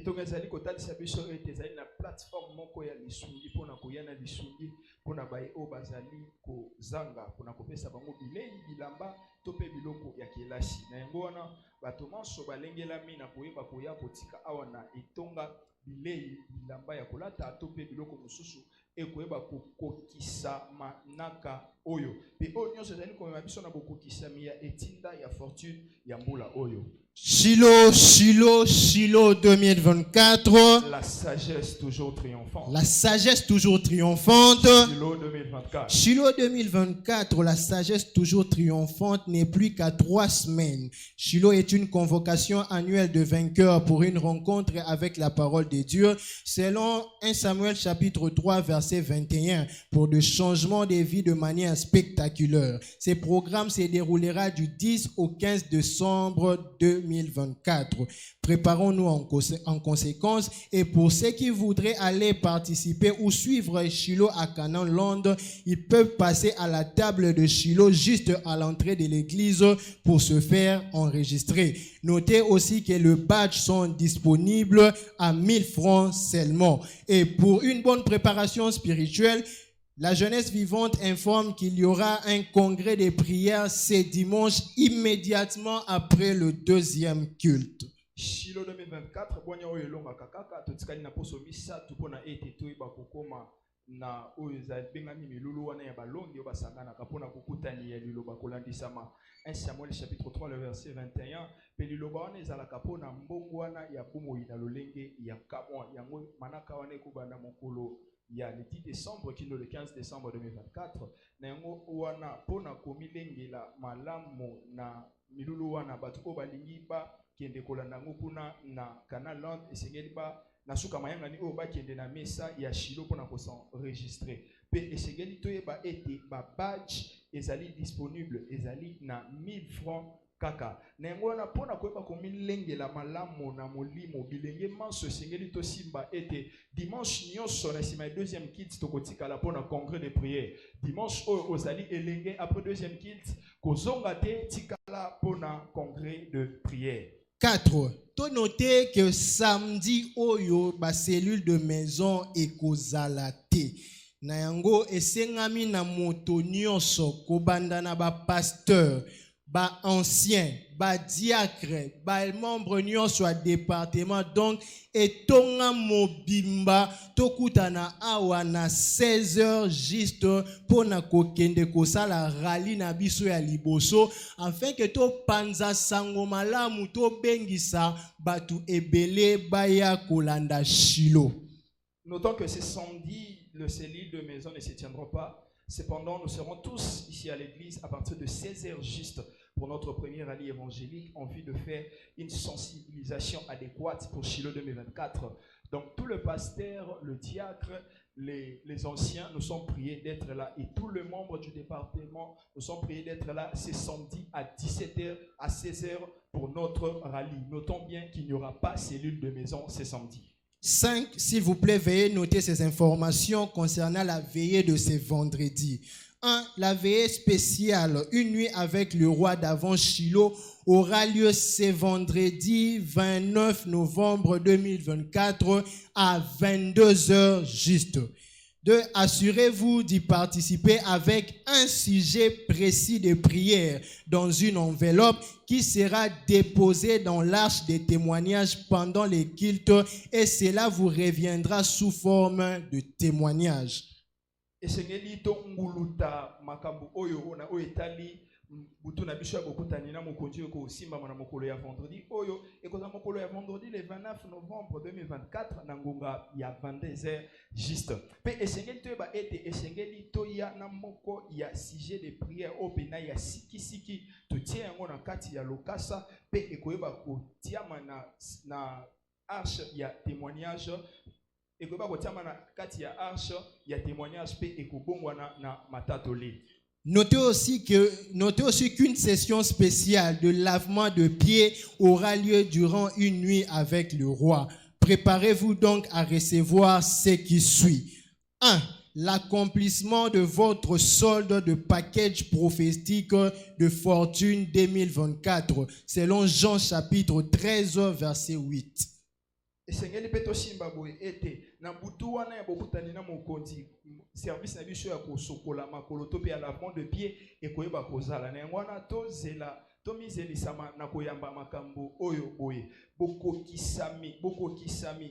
Pona bae o bazali ko zanga pona kopesa bango bilei bilamba tope biloko ya kelasi na yango wana bato manso balengelami na koyeba koya kotika awa na etonga bilei bilamba ya kolata tope biloko mosusu ekoyeba kokokisa manaka oyo pe oyo nyonso ezali komema biso na bokokisami ya etinda ya fortune ya mbula oyo. Shiloh 2024. La sagesse toujours triomphante. La sagesse toujours triomphante. Shiloh 2024. Shiloh 2024, la sagesse toujours triomphante n'est plus qu'à 3 semaines. Shiloh est une convocation annuelle de vainqueurs pour une rencontre avec la parole de Dieu, selon 1 Samuel chapitre 3 verset 21, pour de changements de vie de manière spectaculaire. Ce programme se déroulera du 10 au 15 décembre 2024. Préparons-nous en conséquence, et pour ceux qui voudraient aller participer ou suivre Shiloh à Canaan Land, ils peuvent passer à la table de Shiloh juste à l'entrée de l'église pour se faire enregistrer. Notez aussi que les badges sont disponibles à 1000 francs seulement. Et pour une bonne préparation spirituelle, la jeunesse vivante informe qu'il y aura un congrès de prières ce dimanche immédiatement après le 2e culte. Shiloh 2024 bonya oyo elonga kakaka totikali na poso misatu pona ete toyeba kokoma na oyo ezabengami milulu wana ya balongi oyo basanganaka pona kokutani ya liloba kolandisama. 1 Samuel chapitre 3 le verset 21 pe liloba wana ezalaka pona mbongo wana ya bomoi na lolenge ya kamwa yango manaka wana ekobanda mokolo ya le 10 décembre kino le 15 décembre 2024 na yango wana pona komilengela malamu na milulu wana bato ko balingi ba kende kolanda ngo kuna na Canaan Land esengeli ba na suka mayanga ni oyo bakende na mesa ya Shiloh pona ko s'enregistrer pe esengeli toyeba ete ba badge ezali disponible ezali na 1000 francs kaka na yango wana pona koyeba komilengela malamu na molimo bilenge manso esengeli tosimba ete dimanche nyonso na sima ya 2e kilt tokotikala pona congrès de prière dimanche oyo ozali elenge après 2e kilt kozonga te tikala pona congrès de prière. 4. To noter que samedi oyo ba cellule de maison ekozala te. Na yango esengami na moto nyonso kobanda na ba pasteur, ba ancien, ba diacre, ba membre nyonso a département donc etonga mobimba tokutana awa na 16h juste pona kokende kosala rali na biso ya liboso afin que to panza sango malamu to bengisa batu ebele baya kolanda Shilo. Notons que ce samedi, le cellule de maison ne se tiendra pas. Cependant, nous serons tous ici à l'église à partir de 16h juste pour notre premier rallye évangélique en vue de faire une sensibilisation adéquate pour Shiloh 2024. Donc, tout le pasteur, le diacre, les anciens, nous sommes priés d'être là et tous les membres du département, nous sommes priés d'être là ce samedi à 17h, à 16h pour notre rallye. Notons bien qu'il n'y aura pas cellule de maison ce samedi. 5. S'il vous plaît, veuillez noter ces informations concernant la veillée de ce vendredi. 1. La veillée spéciale, une nuit avec le roi d'avant Shiloh, aura lieu ce vendredi 29 novembre 2024 à 22h juste. 2. Assurez-vous d'y participer avec un sujet précis de prière dans une enveloppe qui sera déposée dans l'arche des témoignages pendant les cultes et cela vous reviendra sous forme de témoignage. Butu na biso ya bokutani na mokonzi ko simba na mokolo ya vendredi oyo ekoza mokolo ya vendredi le 29 novembre 2024 na ngonga ya 22h juste pe esengeli to ba ete esengeli to ya na moko ya sujet de prière opena ya sikisiki to tie yango na kati ya lokasa pe ekoyeba ko tiama na arche ya témoignage ekoyeba ko tiama na kati ya arche ya témoignage pe ekobongwana na matatoli. Notez aussi qu'une session spéciale de lavement de pieds aura lieu durant une nuit avec le roi. Préparez-vous donc à recevoir ce qui suit. 1. L'accomplissement de votre solde de package prophétique de fortune 2024, selon Jean chapitre 13, verset 8. Esengeli peto simba boye ete na butu wana ya bokutani na mokonzi service na biso ya kosokola makolo to pe ya lavement de pied ekoyeba kozala na yango wana tozela tomizelisama na koyamba makambo oyo boye bokokisami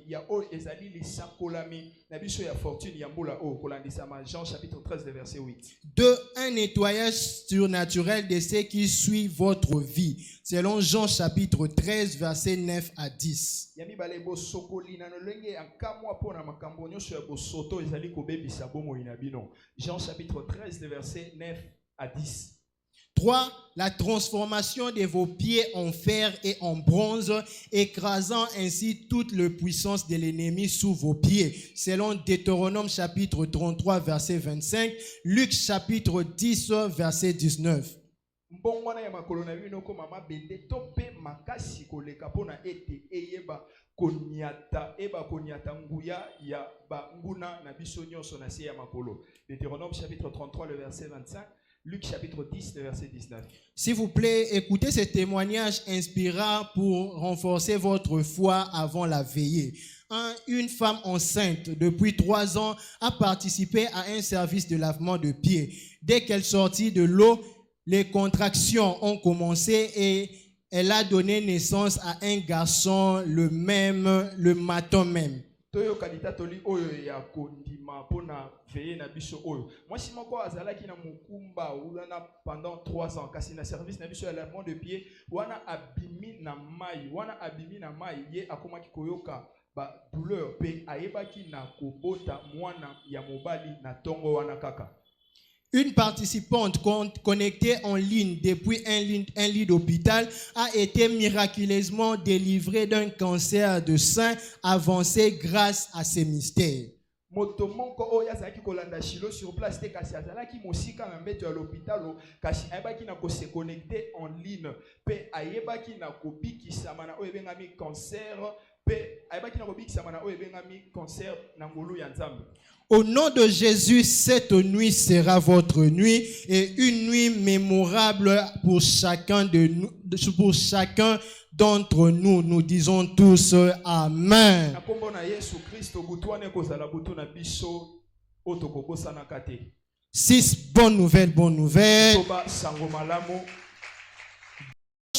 ya oyo ezali lisakolami na biso ya fortune ya mbula oyo kolandisama Jean chapitre 13 verset 8. 2. Un nettoyage surnaturel de ce qui suit votre vie, selon Jean chapitre 13 verset 9 à 10. Yami bale bo sokoli na lolenge ankamwa pona makambo nyonso ya bosoto ezali kobebisa bomo inabino. Jean chapitre 13 verset 9 à 10. 3. La transformation de vos pieds en fer et en bronze, écrasant ainsi toute la puissance de l'ennemi sous vos pieds, selon Deutéronome chapitre 33 verset 25, Luc chapitre 10 verset 19. Mbongwana ya makolo na bino ko mama bende tope makasi koleka pona ete eyeba konyata nguya ya banguna na biso nyonso na se ya makolo. Deutéronome chapitre 33 le verset 25, Luc chapitre 10 le verset 19. S'il vous plaît, écoutez ce témoignage inspirant pour renforcer votre foi avant la veillée. Une femme enceinte depuis 3 ans a participé à un service de lavement de pieds. Dès qu'elle sortit de l'eau, les contractions ont commencé et elle a donné naissance à un garçon le matin même. Toyo kalita toli oyo ya kondima pona veye na biso oyo. Mwasi moko azalaki na mukumba wana pendant 3 ans kasi na service na biso ya lavement de pied wana abimi na mai ye akomaki koyoka ba douleur pe ayebaki na kobota mwana ya mobali na tongo wana kaka. Une participante connectée en ligne depuis un lit d'hôpital a été miraculeusement délivrée d'un cancer de sein avancé grâce à ces mystères. Moto monko oyo azalaki kolanda Shilo sur place te kasi azalaki mosika na mbeto ya l'hôpital kasi ayebaki na ko se connecter en ligne pe ayebaki na kobikisama na oyo bengami cancer pe ayebaki na kobikisama na oyo ebengami concert na ngolu ya Nzambe. Au nom de Jésus, cette nuit sera votre nuit et une nuit mémorable pour chacun de nous, pour chacun d'entre nous. Nous disons tous Amen. Na kombo na Yesu Kristo butwane kozala butu na biso otokobosa na kate. 6 bonnes nouvelles, bonnes nouvelles. Toba sango malamu.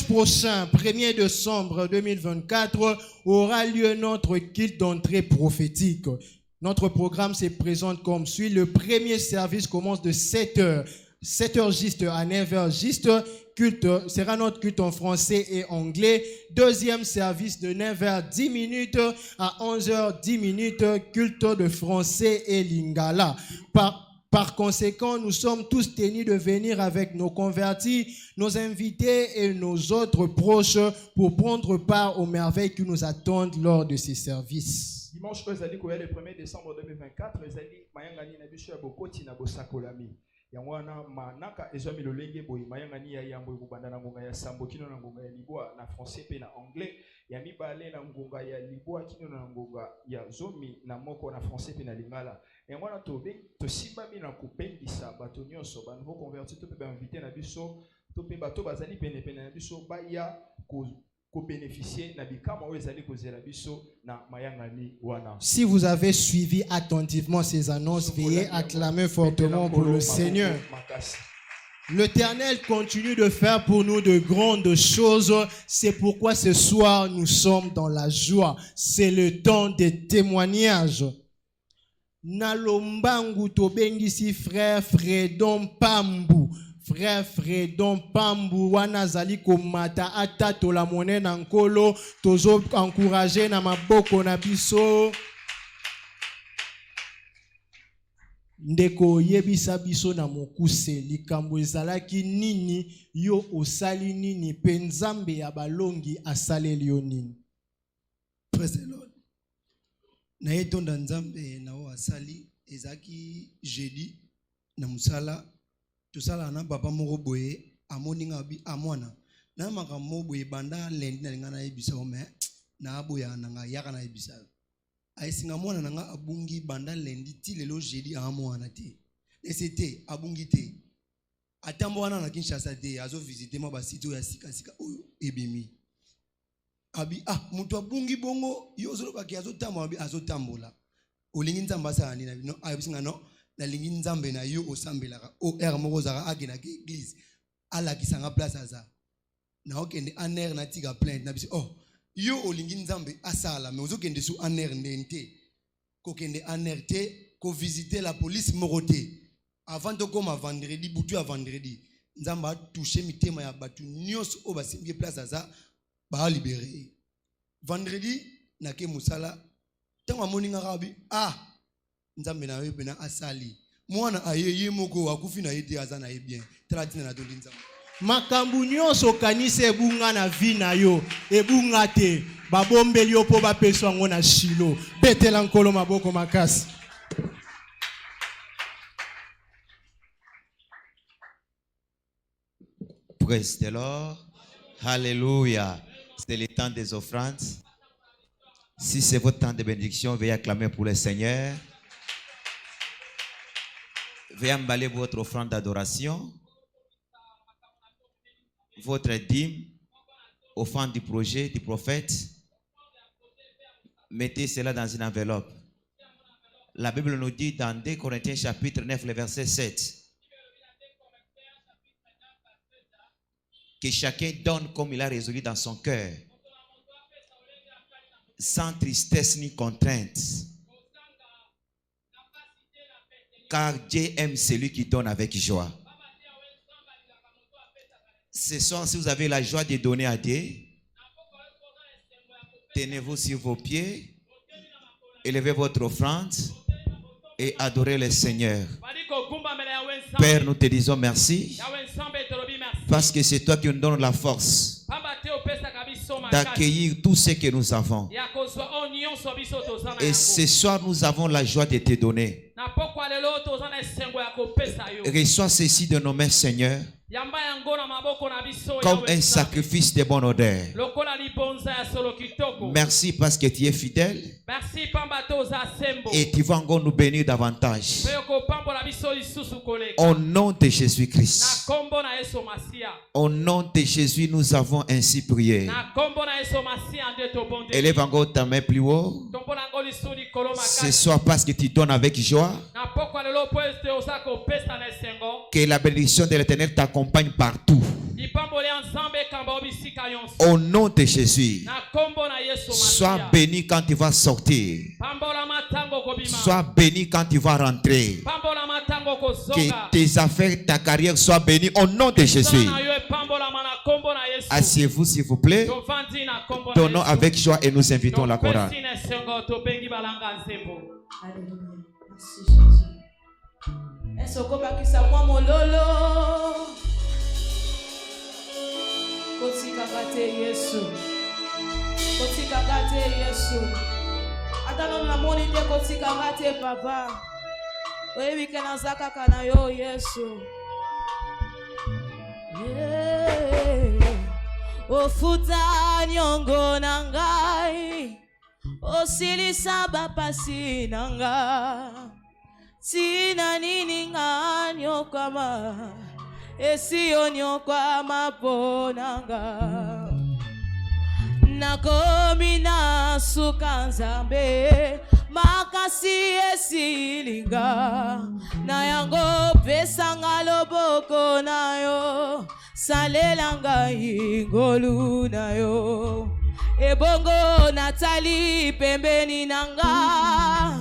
Prochain, 1er décembre 2024, aura lieu notre culte d'entrée prophétique. Notre programme se présente comme suit. Le premier service commence de 7h. 7h juste à 9h juste. Culte sera notre culte en français et anglais. Deuxième service de 9h 10 minutes à 11h 10 minutes. Culte de français et lingala. Par conséquent, nous sommes tous tenus de venir avec nos convertis, nos invités et nos autres proches pour prendre part aux merveilles qui nous attendent lors de ces services. Dimanche le 1er décembre 2024, ezali mayangani na biso ya bokoti na bosakolami. Yango wana manaka ezwami lolenge boyi mayangani ya yambo ekubanda na ngonga ya sambo kino na ngonga ya libwa na français pe na anglais. Ya mibale na ngonga ya libwa kino na ngonga ya zomi na moko na français pe na lingala. Yango wana to simbami na kopengisa bato nyonso ba nouveau converti to pe ba invité na biso to pe bato bazali pene pene na biso ba ya ko bénéficier na bikama oyo ezali kozela biso na mayangani wana. Si vous avez suivi attentivement ces annonces, veuillez acclamer fortement pour le Seigneur. L'Éternel continue de faire pour nous de grandes choses. C'est pourquoi ce soir, nous sommes dans la joie. C'est le temps des témoignages. Nalombangu tobengisi frère Fredon Pambu. Frère Fredon Pambu wana zali komata ata to la monnaie na nkolo tozo encourager na maboko na biso. Ndeko yebisa biso na mokuse likambo ezalaki nini yo osali nini pe Nzambe ya balongi asaleli yo nini. Praise the Lord. Na yetonda Nzambe na o asali ezaki jeudi na musala tosala na papa moko boye amoni ngabi amwana na makambo boye banda lendi na ngana yebisa o me na aboya na nga yaka na yebisa aisinga mwana na nga abungi banda lendi ti lelo jeudi amwana te esete abungi te atambo wana na Kinshasa te azo visiter ma ba site ya sika sika oyo ebimi abi mutu abungi bongo yo zolo baki azo tambo abi azo tambola olingi Nzamba sana ni na no abisinga no na lingi Nzambe na yo osambelaka o moko zaka akena ke église ala kisanga place aza na okende aner na tika plainte na biso yo olingi Nzambe asala mais ozokende su aner ndente ko kende aner te ko visiter la police moroté avant de comme vendredi butu à vendredi Nzambe a touché mitema ya batu nyos o basimbi place aza ba libéré vendredi na ke musala tango moninga rabi Nzambe na yo bena asali mwana ayeye moko akufi na yete azana ye bien tratina na tondi Nzambe makambu nyonso kanisa ebunga na vi na yo ebunga te babombeli yo po bapeswa ngo na Shilo betela nkolo maboko makasi. Praise the Lord. Hallelujah. C'est le temps des offrandes. Si c'est votre temps de bénédiction, veuillez acclamer pour le Seigneur. Veuillez emballer votre offrande d'adoration, votre dîme, offrande du projet, du prophète. Mettez cela dans une enveloppe. La Bible nous dit dans 2 Corinthiens chapitre 9, le verset 7, que chacun donne comme il a résolu dans son cœur, sans tristesse ni contrainte. Car Dieu aime celui qui donne avec joie. Ce soir, si vous avez la joie de donner à Dieu, tenez-vous sur vos pieds, élevez votre offrande et adorez le Seigneur. Père, nous te disons merci parce que c'est toi qui nous donnes la force d'accueillir tout ce que nous avons. Et ce soir, nous avons la joie de te donner. Reçois ceci de nos mains, Seigneur. comme un sacrifice de bonne odeur. Merci parce que tu es fidèle et tu vas encore nous bénir davantage. Au nom de Jésus-Christ. Au nom de Jésus, nous avons ainsi prié. Élève encore ta main plus haut. Ce soir, parce que tu donnes avec joie. Que la bénédiction de l'Éternel t'accompagne partout. Au nom de Jésus, sois béni quand tu vas sortir. Sois béni quand tu vas rentrer. Que tes affaires, ta carrière soient bénies au nom de Jésus. Asseyez-vous s'il vous plaît. Donnons avec joie et nous invitons la chorale. Kotika kate Yesu. Kotika kate Yesu. Atano na moni te kotika kate papa. Wewe kana zaka kana yo Yesu. Ofuta nyongo nangai. Osili saba pasi nanga. Tina nini nganyo kama. Esi onyo kwa maponanga nakomi na sukanzambe makasi esilinga na yango pesa ngaloboko nayo salelanga ingolu nayo ebongo natali pembeni nanga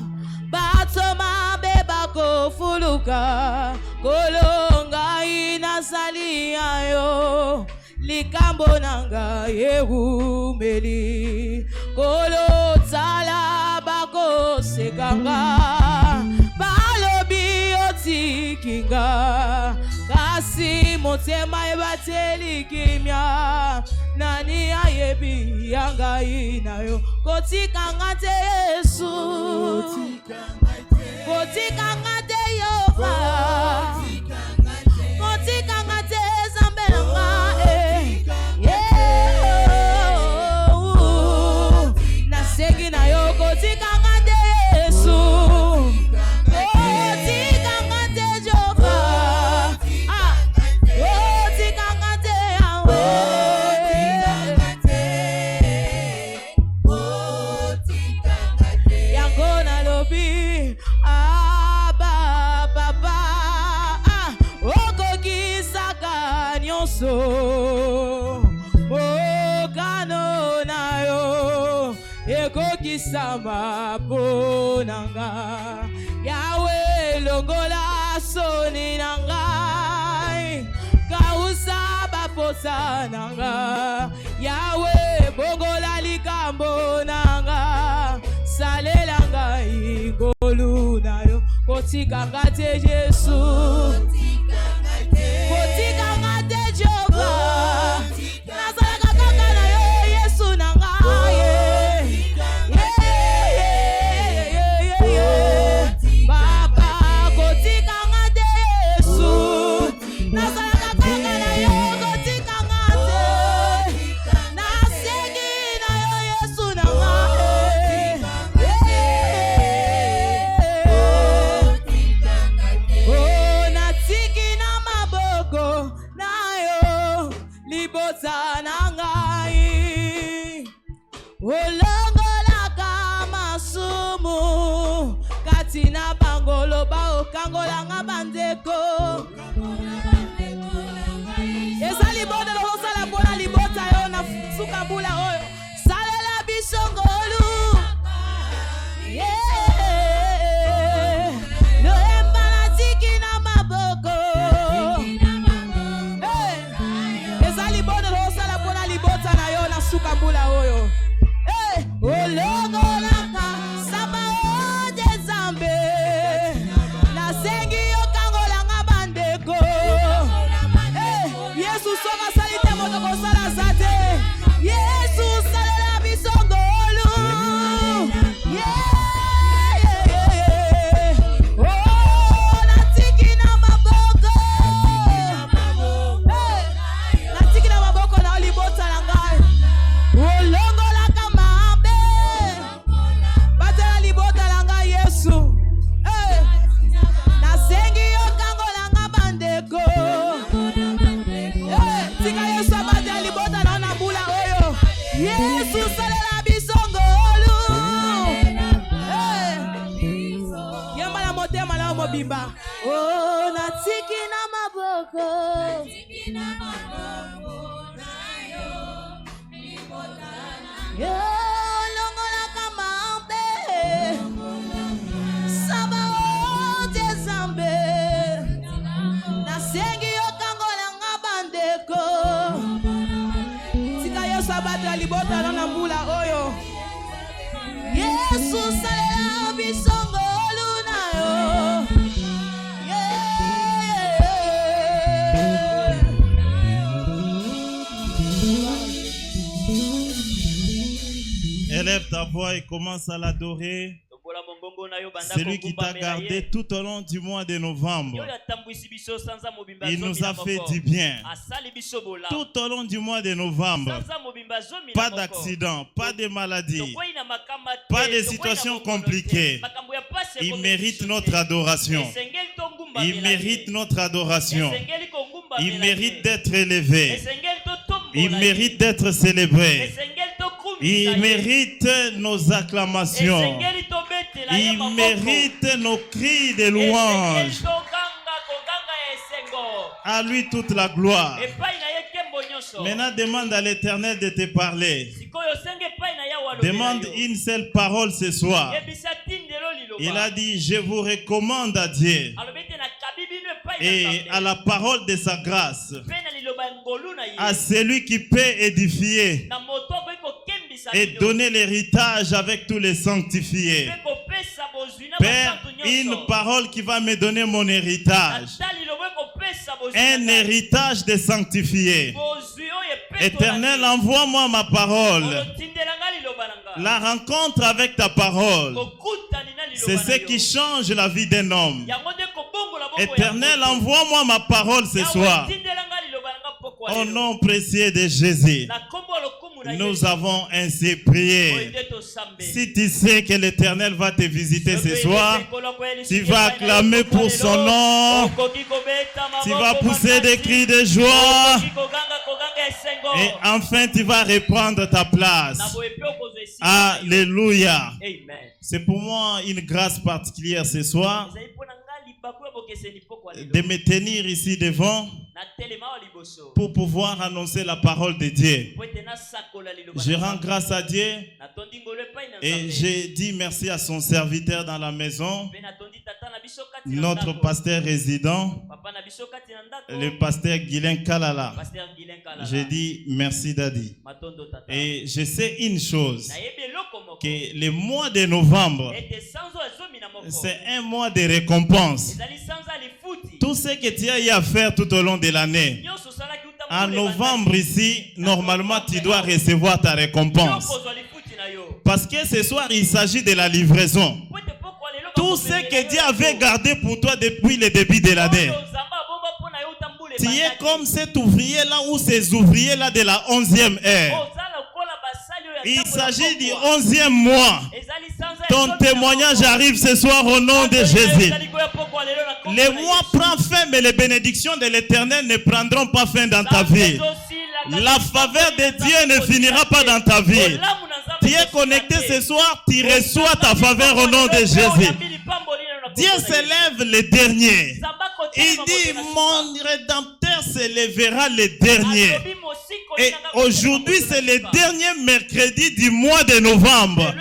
batoma bebako fuluka kolonga inasali ayo likambo nanga yeumeli kolo tala bako sekanga balobi otikinga kasi motema ebateli kimya nani ayebi yanga inayo kotikanga te Yesu kotikanga te Yehova kotikanga te Zambelanga nasegi na yo kotikanga te Yesu kotikanga te Jehova kotikanga te Yahweh yango na lobi okano nayo ekokisama ponanga Yawe longola soni nangai kausa baposa nanga Yawe bongola likambo nanga salelanga ingolu nayo kotikanga te Yesu kotikanga te Jehova nazalaka kaka na yo Yesu nanga Papa kotikanga te Yesu nazalaka kaka na yo kotikanga te nasegi na yo Yesu nanga natiki na maboko nayo libota nangai olongolaka masumu kati na bangolo baokangolanga bandeko ezali bonde lozala mpona libota yo na suka mbula oyo salela bisongolu loemba natiki na maboko ezali bonde lozala mpona libota na yo na suka mbula oyo olongolaka samba oje Zambe nasengi okangolanga bandeko Yesu soka salite moto kosala zate Yesu salela bisongolu natiki na maboko Yesu salela bisongolu. Yamba na motema na mobimba. Oh, natiki na maboko. Yo, longola kamambe. Saba ote zambe. Nasengi yo kangola ngabandeko. Sika yo sabata libota na mbula oyo. Yesu salela bisongolu na yo. Élève ta voix et commence à l'adorer. C'est lui qui t'a gardé tout au long du mois de novembre. Il nous a fait du bien. Tout au long du mois de novembre. Pas d'accident, pas de maladie, pas de situations compliquées. Il mérite notre adoration. Il mérite notre adoration. Il mérite d'être élevé. Il mérite d'être célébré. Il mérite nos acclamations. Il mérite nos cris de louange. À lui toute la gloire. Maintenant, demande à l'Éternel de te parler. Demande une seule parole ce soir. Il a dit, je vous recommande à Dieu et à la parole de sa grâce, à celui qui peut édifier et donner l'héritage avec tous les sanctifiés. Père, une parole qui va me donner mon héritage. Un héritage des sanctifiés. Éternel, envoie-moi ma parole. La rencontre avec ta parole, c'est ce qui change la vie d'un homme. Éternel, envoie-moi ma parole ce soir. Au nom précieux de Jésus, nous avons ainsi prié. Si tu sais que l'Éternel va te visiter ce soir, tu vas acclamer pour son nom. Tu vas pousser des cris de joie. Et enfin, tu vas reprendre ta place. Alléluia. C'est pour moi une grâce particulière ce soir de me tenir ici devant pour pouvoir annoncer la parole de Dieu. Je rends grâce à Dieu et je dis merci à son serviteur dans la maison, notre pasteur résident, le pasteur Guylain Kalala. Je dis merci Daddy. Et je sais une chose, que le mois de novembre, c'est un mois de récompense. Tout ce que tu as eu à faire tout au long de l'année, en novembre ici, normalement tu dois recevoir ta récompense. Parce que ce soir, il s'agit de la livraison. Tout ce que Dieu avait gardé pour toi depuis le début de l'année. Tu es comme cet ouvrier-là ou ces ouvriers-là de la 11e heure. Il s'agit du 11e mois. Ton témoignage arrive ce soir au nom de Jésus. Le mois prend fin, mais les bénédictions de l'Éternel ne prendront pas fin dans ta vie. La faveur de Dieu ne finira pas dans ta vie. Tu es connecté ce soir, tu reçois ta faveur au nom de Jésus. Dieu s'élève le dernier. Il dit, mon Rédempteur s'élèvera le dernier. Et aujourd'hui, c'est le dernier mercredi du mois de novembre.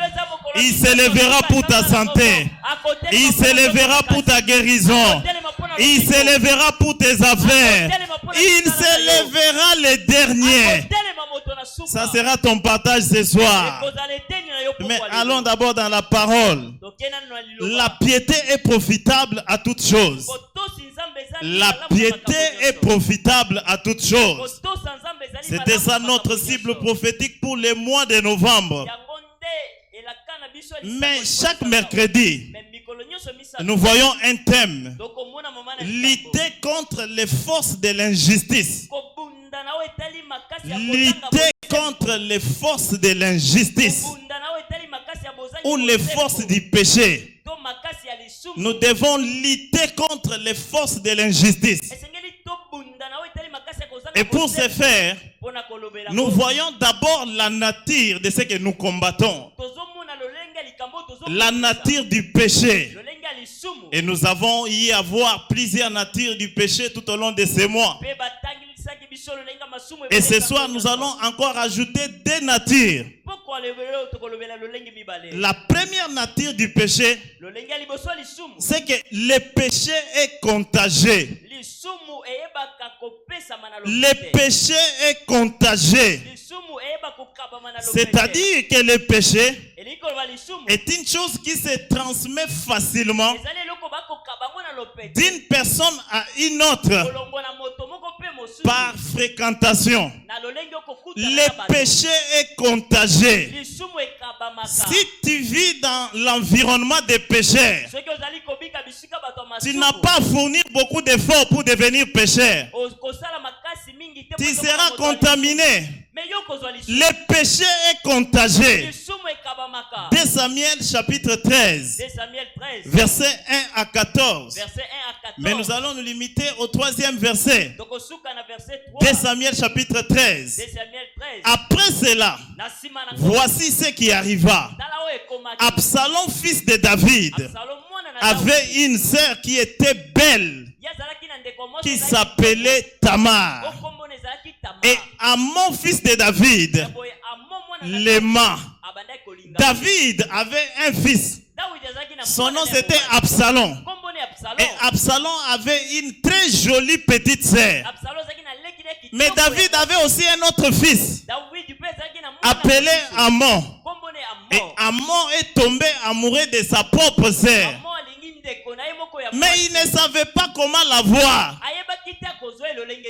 Il s'élèvera pour ta santé. Il s'élèvera pour ta guérison. Il s'élèvera pour tes affaires. Il s'élèvera le dernier. Ça sera ton partage ce soir. Mais allons d'abord dans la parole. La piété est profitable à toutes choses. La piété est profitable à toutes choses. C'était ça notre cible prophétique pour le mois de novembre. Mais chaque mercredi, nous voyons un thème. Lutter contre les forces de l'injustice. Lutter contre les forces de l'injustice ou les forces du péché. Nous devons lutter contre les forces de l'injustice. Et pour ce faire, nous voyons d'abord la nature de ce que nous combattons. La nature du péché. Et nous avons y avoir plusieurs natures du péché tout au long de ces mois. Et ce soir, nous allons encore ajouter deux natures. La première nature du péché, c'est que le péché est contagieux. Le péché est contagieux. C'est-à-dire que le péché est une chose qui se transmet facilement d'une personne à une autre par fréquentation. Le péché est contagieux. Si tu vis dans l'environnement des pécheurs, tu n'as pas à fournir beaucoup d'efforts pour devenir pécheur. Tu seras contaminé. Le péché est contagieux. 2 Samuel chapitre 13, verset 1 à 14. Mais nous allons nous limiter au 3e verset. 2 Samuel chapitre 13. Après cela, voici ce qui arriva. Absalom, fils de David, avait une sœur qui était belle, qui s'appelait Tamar. Et Amon, fils de David, l'aima. David avait un fils. Son nom c'était Absalom. Et Absalom avait une très jolie petite sœur. Mais David avait aussi un autre fils appelé Amon. Et Amon est tombé amoureux de sa propre sœur. Mais il ne savait pas comment la voir.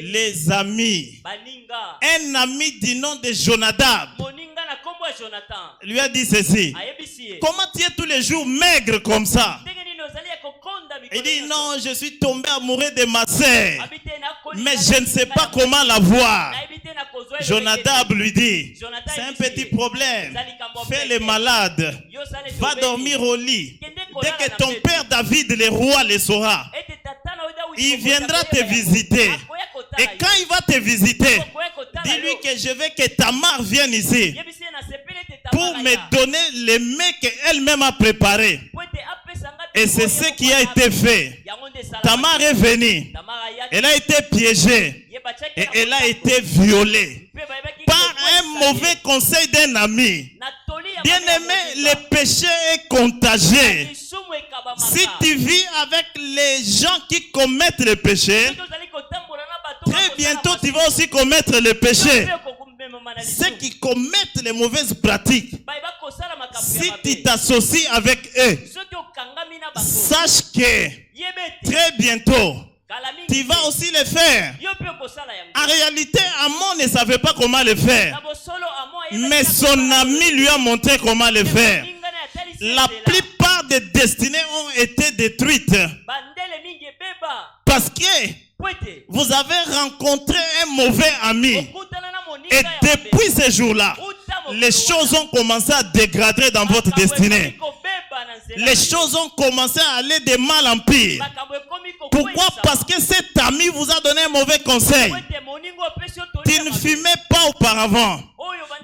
Les amis, un ami du nom de Jonadab lui a dit ceci: comment tu es tous les jours maigre comme ça? Il dit non, je suis tombé amoureux de ma sœur, mais je ne sais pas comment la voir. Jonadab lui dit: c'est un petit problème, fais le malade, va dormir au lit. Dès que ton père David le roi le saura, il viendra te visiter. Et quand il va te visiter, dis-lui que je veux que Tamar vienne ici pour me donner les mets qu'elle-même a préparés. Et c'est ce qui a été fait. Tamar est venue. Elle a été piégée. Et elle a été violée par un mauvais conseil d'un ami. Bien-aimé, le péché est contagieux. Si tu vis avec les gens qui commettent le péché, très bientôt tu vas aussi commettre le péché. Ceux qui commettent les mauvaises pratiques, si tu t'associes avec eux, sache que très bientôt tu vas aussi le faire. En réalité, Amon ne savait pas comment le faire, mais son ami lui a montré comment le faire. La plupart des destinées ont été détruites parce que vous avez rencontré un mauvais ami. Et depuis ce jour-là, les choses ont commencé à dégrader dans votre destinée. Les choses ont commencé à aller de mal en pire. Pourquoi? Parce que cet ami vous a donné un mauvais conseil. Tu ne fumais pas auparavant,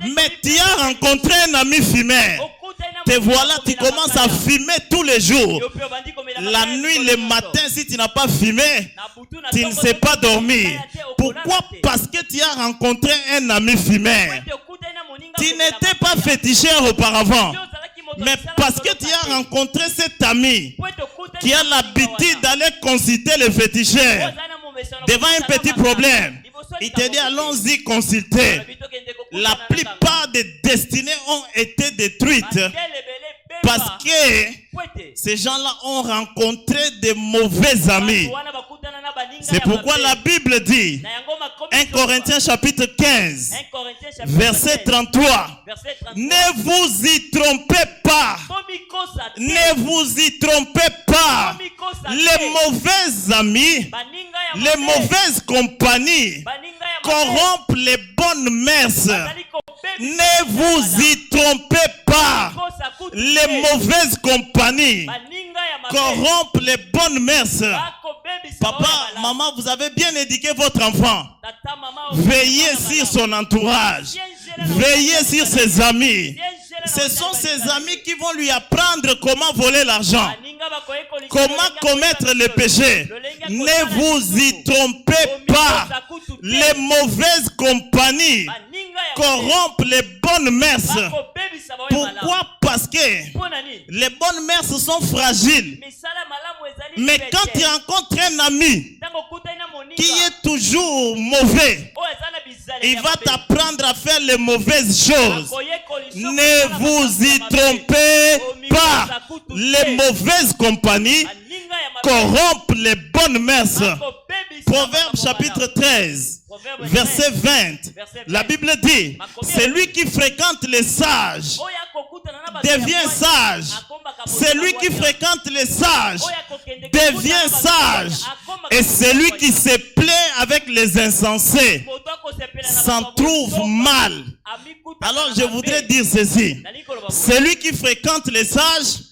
mais tu as rencontré un ami fumeur. Te voilà, tu commences à fumer tous les jours. La nuit, le matin, si tu n'as pas fumé, tu ne sais pas dormir. Pourquoi? Parce que tu as rencontré un ami fumeur. Tu n'étais pas féticheur auparavant, mais parce que tu as rencontré cet ami qui a l'habitude d'aller consulter le féticheur devant un petit problème, il te dit allons-y consulter. La plupart des destinées ont été détruites parce que ces gens-là ont rencontré de mauvais amis. C'est pourquoi la Bible dit, 1 Corinthiens chapitre 15, verset 33, ne vous y trompez pas. Ne vous y trompez pas. Les mauvais amis, les mauvaises compagnies corrompent les bonnes mœurs. Ne vous y trompez pas. Les mauvaises compagnies corrompent les bonnes mœurs. Papa, maman, vous avez bien éduqué votre enfant. Veillez sur son entourage. Veillez sur ses amis. Ce sont ses amis qui vont lui apprendre comment voler l'argent, comment commettre les péchés. Ne vous y trompez pas. Les mauvaises compagnies corrompent les bonnes mœurs. Pourquoi? Parce que les bonnes mœurs sont fragiles. Mais quand tu rencontres un ami qui est toujours mauvais, il va t'apprendre à faire les mauvaises choses. Ne vous y trompez pas. Les mauvaises compagnies corrompent les bonnes mœurs. Proverbe chapitre 13, verset 20. La Bible dit, celui qui fréquente les sages devient sage. Celui qui fréquente les sages devient sage. Et celui qui se plaît avec les insensés s'en trouve mal. Alors je voudrais dire ceci. Celui qui fréquente les sages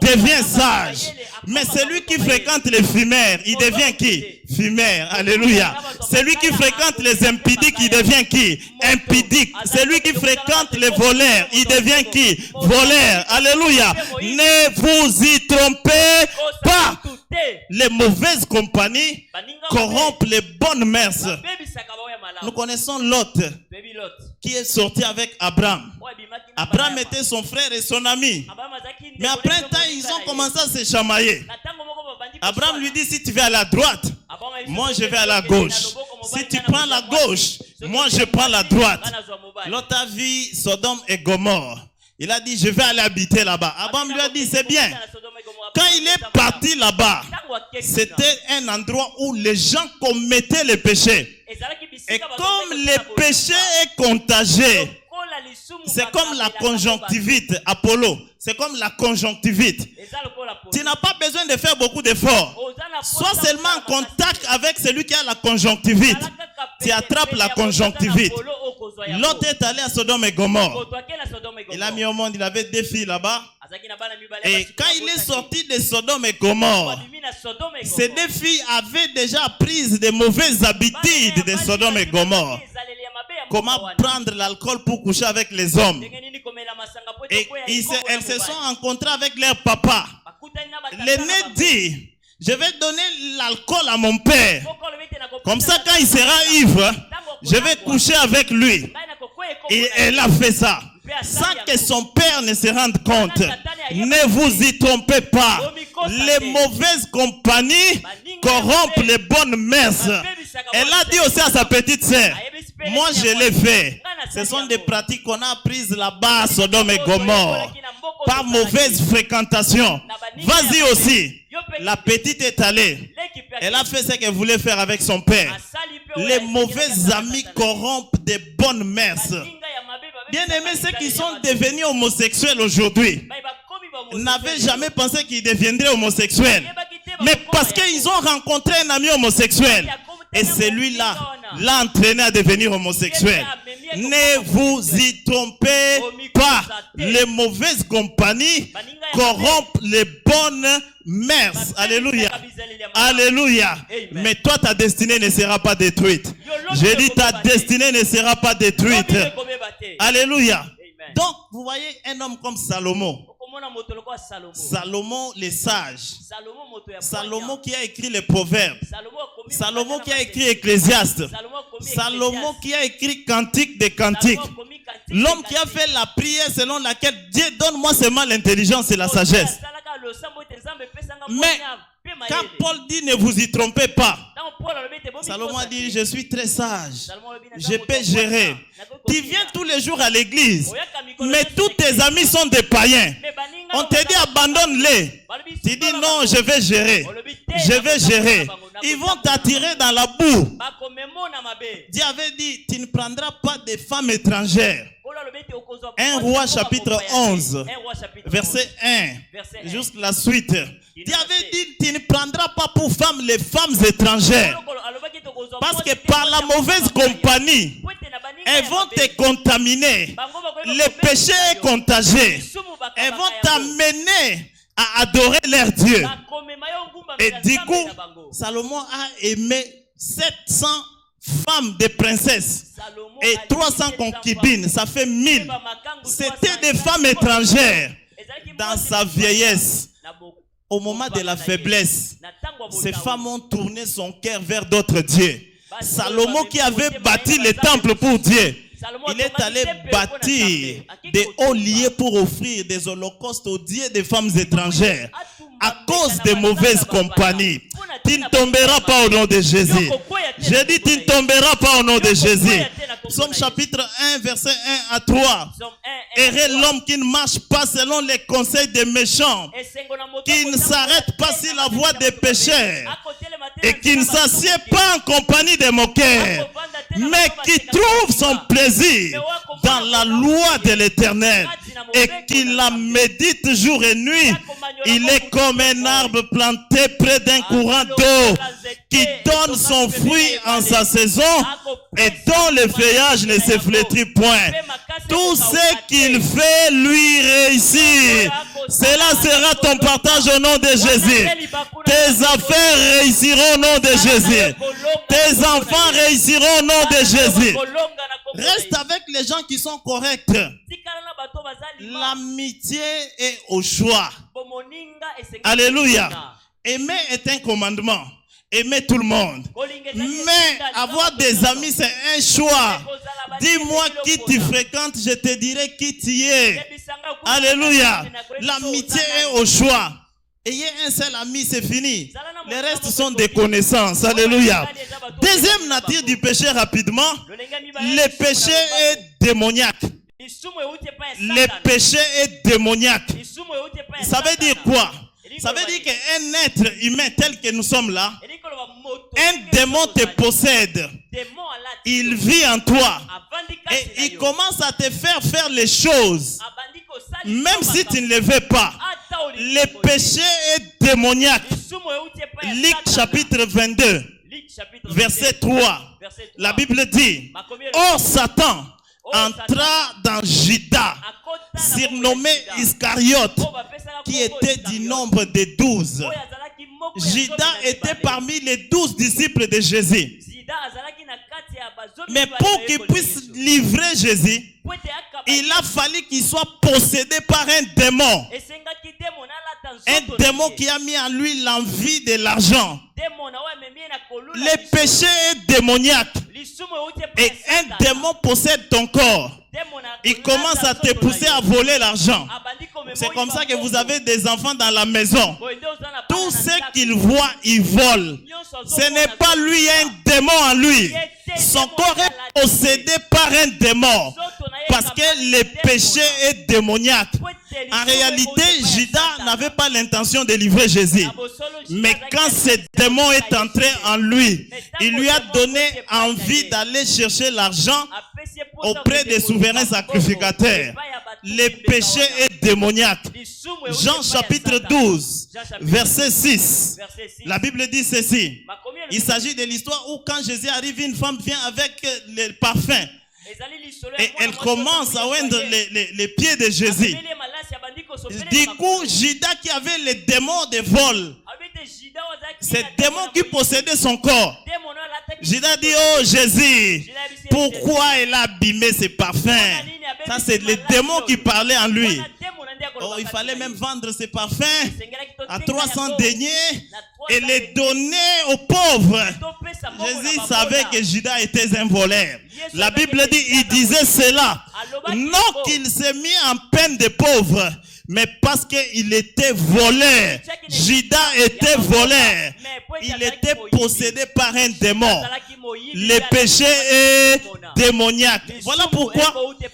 devient sage. Mais celui qui fréquente les fumeurs, il devient qui? Fumeur. Alléluia. Celui qui fréquente les impudiques, il devient qui? Impudique. Celui qui fréquente les voleurs, il devient qui? Voleur. Alléluia. Ne vous y trompez pas. Les mauvaises compagnies corrompent les bonnes mœurs. Nous connaissons Lot qui est sorti avec Abraham. Abraham était son frère et son ami. Mais après un temps, ils ont commencé à se chamailler. Abraham lui dit, si tu vas à la droite, moi je vais à la gauche. Si tu prends la gauche, moi je prends la droite. Lot a vu Sodome et Gomorrhe. Il a dit, je vais aller habiter là-bas. Abraham lui a dit, c'est bien. Quand il est parti là-bas, c'était un endroit où les gens commettaient les péchés. Et comme le péché est contagieux, c'est comme la conjonctivite, Apollo. C'est comme la conjonctivite. Tu n'as pas besoin de faire beaucoup d'efforts. Sois seulement en contact avec celui qui a la conjonctivite. Tu attrapes la conjonctivite. L'autre est allé à Sodome et Gomorre. Il a mis au monde, il avait 2 filles là-bas. Et quand il est sorti de Sodome et Gomorre, ces 2 filles avaient déjà pris de mauvaises habitudes de Sodome et Gomorre. Comment prendre l'alcool pour coucher avec les hommes. Et elles se sont rencontrées avec leur papa. L'aîné dit, je vais donner l'alcool à mon père. Comme ça, quand il sera ivre, je vais coucher avec lui. Et elle a fait ça. Sans que son père ne se rende compte. Ne vous y trompez pas. Les mauvaises compagnies corrompent les bonnes mœurs. Elle a dit aussi à sa petite sœur, moi je l'ai fait. Ce sont des pratiques qu'on a apprises là-bas à Sodome et Gomorre. Par mauvaise fréquentation. Vas-y aussi. La petite est allée. Elle a fait ce qu'elle voulait faire avec son père. Les mauvais amis corrompent des bonnes mœurs. Bien aimés, ceux qui sont devenus homosexuels aujourd'hui n'avaient jamais pensé qu'ils deviendraient homosexuels. Mais parce qu'ils ont rencontré un ami homosexuel. Et celui-là l'a entraîné à devenir homosexuel. Ne vous y trompez pas. Les mauvaises compagnies corrompent les bonnes mœurs. Alléluia. Alléluia. Mais toi, ta destinée ne sera pas détruite. J'ai dit, ta destinée ne sera pas détruite. Alléluia. Donc, vous voyez un homme comme Salomon. Salomon le sage. Salomon qui a écrit les proverbes. Salomon qui a écrit Ecclésiaste. Salomon qui a écrit Cantique des Cantiques. L'homme qui a fait la prière selon laquelle Dieu donne-moi seulement l'intelligence et la sagesse. Mais quand Paul dit ne vous y trompez pas, Salomon a dit je suis très sage, je peux gérer. Tu viens tous les jours à l'église, mais tous tes amis sont des païens. On te dit abandonne-les. Tu dis non, je vais gérer. Je vais gérer. Ils vont t'attirer dans la boue. Dieu avait dit tu ne prendras pas de femmes étrangères. 1 Roi chapitre 11 verset 1 jusqu'à la suite. Dieu avait dit tu ne prendras pas pour femmes les femmes étrangères. Parce que par la mauvaise compagnie, elles vont te contaminer. Le péché est contagieux. Elles vont t'amener à adorer leur Dieu. Et du coup, Salomon a aimé 700 femmes de princesses et 300 concubines, ça fait 1000. C'était des femmes étrangères. Dans sa vieillesse, au moment de la faiblesse, ces femmes ont tourné son cœur vers d'autres dieux. Salomon qui avait bâti le temple pour Dieu, il est allé bâtir des hauts lieux pour offrir des holocaustes aux dieux des femmes étrangères. À cause des mauvaises compagnies, tu ne tomberas pas au nom de Jésus. J'ai dit, tu ne tomberas pas au nom de Jésus. Psaume chapitre 1, verset 1 à 3. Heureux l'homme qui ne marche pas selon les conseils des méchants, qui ne s'arrête pas sur la voie des pécheurs, et qui ne s'assied pas en compagnie des moqueurs, mais qui trouve son plaisir dans la loi de l'Éternel, et qui la médite jour et nuit. Il est comme un arbre planté près d'un courant d'eau, qui donne son fruit en sa saison et dont le feuillage ne se flétrit point. Tout ce qu'il fait lui réussit. Cela sera ton partage au nom de Jésus. Tes affaires réussiront au nom de Jésus. Tes enfants réussiront au nom de Jésus. Reste avec les gens qui sont corrects. L'amitié est au choix. Alléluia. Aimer est un commandement. Aimer tout le monde. Mais avoir des amis, c'est un choix. Dis-moi qui tu fréquentes, je te dirai qui tu es. Alléluia. L'amitié est au choix. Ayez un seul ami, c'est fini. Les restes sont des connaissances. Alléluia. Deuxième nature du péché rapidement. Le péché est démoniaque. Le péché est démoniaque. Ça veut dire quoi? Ça veut dire qu'un être humain tel que nous sommes là, un démon te possède. Il vit en toi. Et il commence à te faire les choses. Même si tu ne le veux pas. Le péché est démoniaque. Luc chapitre 22, verset 3. La Bible dit, or Satan entra dans Judas, surnommé Iscariote, qui était du nombre de 12. Judas était parmi les 12 disciples de Jésus. Mais pour qu'il puisse livrer Jésus, il a fallu qu'il soit possédé par un démon. Un démon qui a mis en lui l'envie de l'argent. Le péché est démoniaque. Et un démon possède ton corps. Il commence à te pousser à voler l'argent. C'est comme ça que vous avez des enfants dans la maison. Tout ce qu'il voit, il vole. Ce n'est pas lui, un démon en lui. Son corps est possédé par un démon. Parce que le péché est démoniaque. En réalité, Judas n'avait pas l'intention de livrer Jésus. Mais quand ce démon est entré en lui, il lui a donné envie d'aller chercher l'argent auprès des souverains sacrificateurs. Le péché est démoniaque. Jean chapitre 12, verset 6. La Bible dit ceci. Il s'agit de l'histoire où quand Jésus arrive, une femme vient avec le parfum. Et elle commence à oindre les pieds de Jésus. Du coup, Judas qui avait les démons de vol, ces démons qui possédaient son corps, Judas dit, oh Jésus, pourquoi elle a abîmé ses parfums? Ça c'est les démons qui parlaient en lui. Oh, il fallait même vendre ses parfums à 300 deniers et les donner aux pauvres. Jésus savait que Judas était un voleur. La Bible dit, il disait cela, non qu'il s'est mis en peine de pauvres, mais parce qu'il était voleur. Judas était voleur. Il était possédé par un démon. Le péché est démoniaque. Voilà pourquoi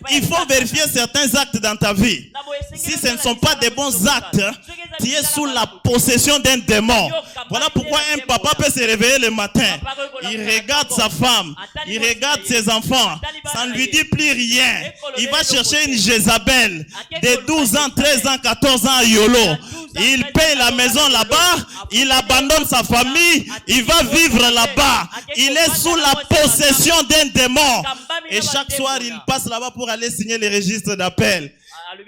il faut vérifier certains actes dans ta vie. Si ce ne sont pas des bons actes, tu es sous la possession d'un démon. Voilà pourquoi un papa peut se réveiller le matin. Il regarde sa femme, il regarde ses enfants. Ça ne lui dit plus rien. Il va chercher une Jézabel de 12 ans, 13 ans, 14 ans à Yolo. Il paye la maison là-bas, il abandonne sa famille, il va vivre là-bas. Il est sous la possession d'un démon. Et chaque soir, il passe là-bas pour aller signer les registres d'appel.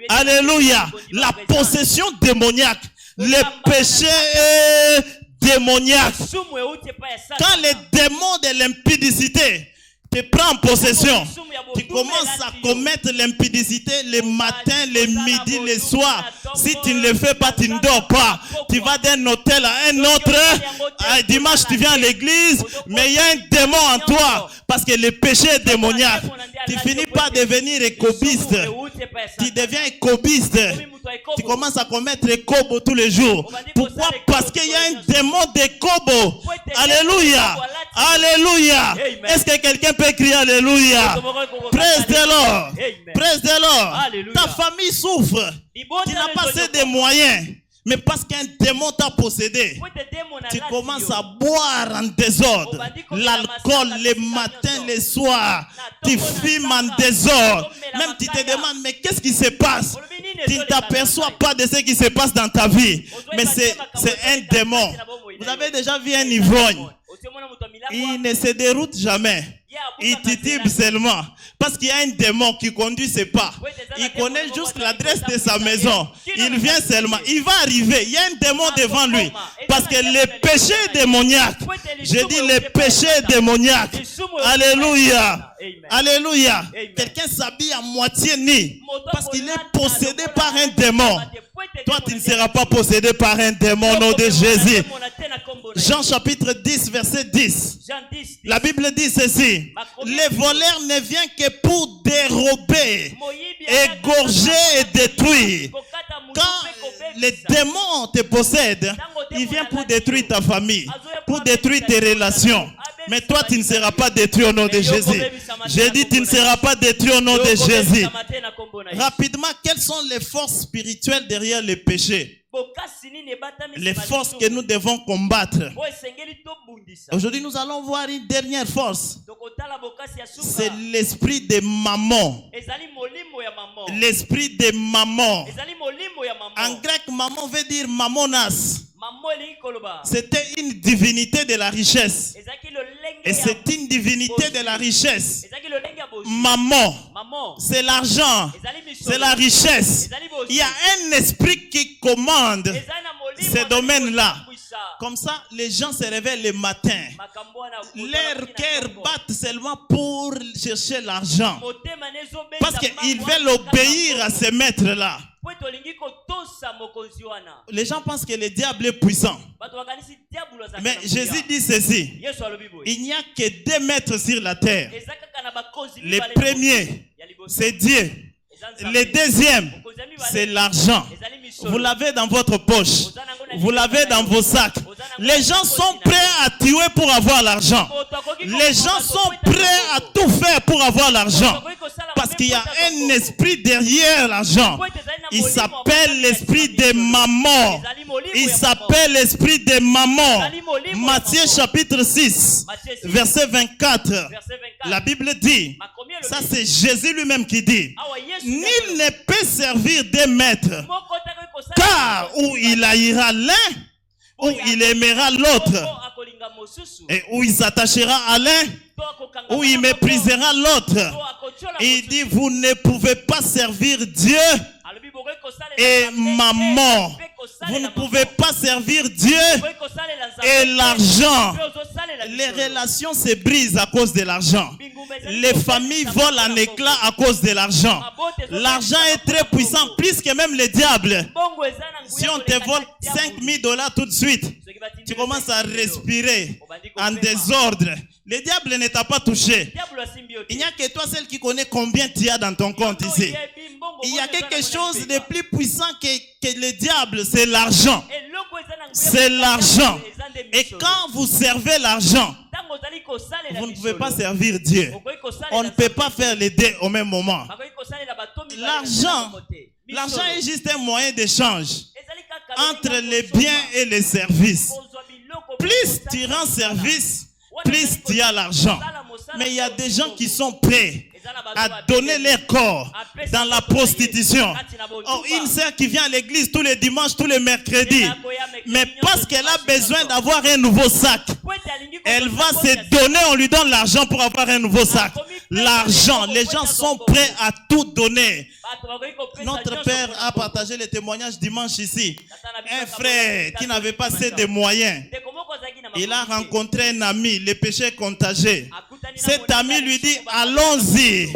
Alléluia. La possession démoniaque. Le péché est démoniaque. Quand les démons de l'impudicité te prennent en possession, tu commences à commettre l'impudicité le matin, le midi, le soir. Si tu ne le fais pas, tu ne dors pas. Tu vas d'un hôtel à un autre. Dimanche, tu viens à l'église, mais il y a un démon en toi parce que le péché est démoniaque. Tu finis par devenir écobiste. Tu deviens écobiste. Tu commences à commettre écobo tous les jours. Pourquoi? Parce qu'il y a un démon d'écobo. Alléluia. Alléluia. Est-ce que quelqu'un peut crier Alléluia? Praise the Lord. Praise the Lord. Ta famille souffre. Tu n'as pas assez de moyens. Mais parce qu'un démon t'a possédé, tu commences à boire en désordre. L'alcool les matins, les soirs. Tu fumes en désordre. Même tu te demandes, mais qu'est-ce qui se passe? Tu ne t'aperçois pas de ce qui se passe dans ta vie. Mais c'est un démon. Vous avez déjà vu un ivrogne? Il ne se déroute jamais. Il titube seulement. Parce qu'il y a un démon qui conduit ses pas. Il connaît juste l'adresse de sa maison. Il vient seulement. Il va arriver. Il y a un démon devant lui. Parce que le péché est démoniaque. Je dis le péché est démoniaque. Alléluia. Alléluia. Quelqu'un s'habille à moitié nu. Parce qu'il est possédé par un démon. Toi, tu ne seras pas possédé par un démon au nom de Jésus. Jean chapitre 10, verset 10. La Bible dit ceci. Les voleurs ne viennent que pour dérober, égorger et détruire. Quand les démons te possèdent, ils viennent pour détruire ta famille, pour détruire tes relations. Mais toi, tu ne seras pas détruit au nom de Jésus. J'ai dit, tu ne seras pas détruit au nom de Jésus. Rapidement, quelles sont les forces spirituelles derrière le péché? Les forces que nous devons combattre. Aujourd'hui, nous allons voir une dernière force. C'est l'esprit de maman. L'esprit de maman. En grec, maman veut dire mamonas. C'était une divinité de la richesse. Et c'est une divinité de la richesse. Maman, c'est l'argent, c'est la richesse. Il y a un esprit qui commande ces domaines-là. Comme ça, les gens se réveillent le matin. Leurs cœurs battent seulement pour chercher l'argent. Parce qu'ils veulent obéir à ces maîtres-là. Les gens pensent que le diable est puissant. Mais Jésus dit ceci. Il n'y a que 2 maîtres sur la terre. Le premier, c'est Dieu. Le deuxième, c'est l'argent. Vous l'avez dans votre poche. Vous l'avez dans vos sacs. Les gens sont prêts à tuer pour avoir l'argent. Les gens sont prêts à tout faire pour avoir l'argent. Parce qu'il y a un esprit derrière l'argent. Il s'appelle l'esprit des mamans. Il s'appelle l'esprit des mamans. Matthieu chapitre 6, verset 24. La Bible dit, ça c'est Jésus lui-même qui dit, nul ne peut servir des maîtres, car où il haïra l'un, où il aimera l'autre, et où il s'attachera à l'un, où il méprisera l'autre. Il dit, vous ne pouvez pas servir Dieu et maman. Vous ne pouvez pas servir Dieu et l'argent. Les relations se brisent à cause de l'argent. Les familles volent en éclats à cause de l'argent. L'argent est très puissant, plus que même le diable. Si on te vole $5,000 tout de suite, tu commences à respirer en désordre. Le diable ne t'a pas touché. Il n'y a que toi seul qui connais combien tu as dans ton compte ici. Il y a quelque chose de plus puissant que le diable, c'est l'argent. C'est l'argent. Et quand vous servez l'argent, vous ne pouvez pas servir Dieu. On ne peut pas faire les deux au même moment. L'argent est juste un moyen d'échange entre les biens et les services. Plus tu rends service, plus tu as l'argent. Mais il y a des gens qui sont prêts à donner leur corps dans la prostitution. Oh, une sœur qui vient à l'église tous les dimanches, tous les mercredis, mais parce qu'elle a besoin d'avoir un nouveau sac, elle va se donner, on lui donne l'argent pour avoir un nouveau sac. L'argent, les gens sont prêts à tout donner. Notre père a partagé le témoignage dimanche ici. Un frère qui n'avait pas assez de moyens, Il a rencontré un ami, le péché contagieux. Cet ami lui dit, allons-y.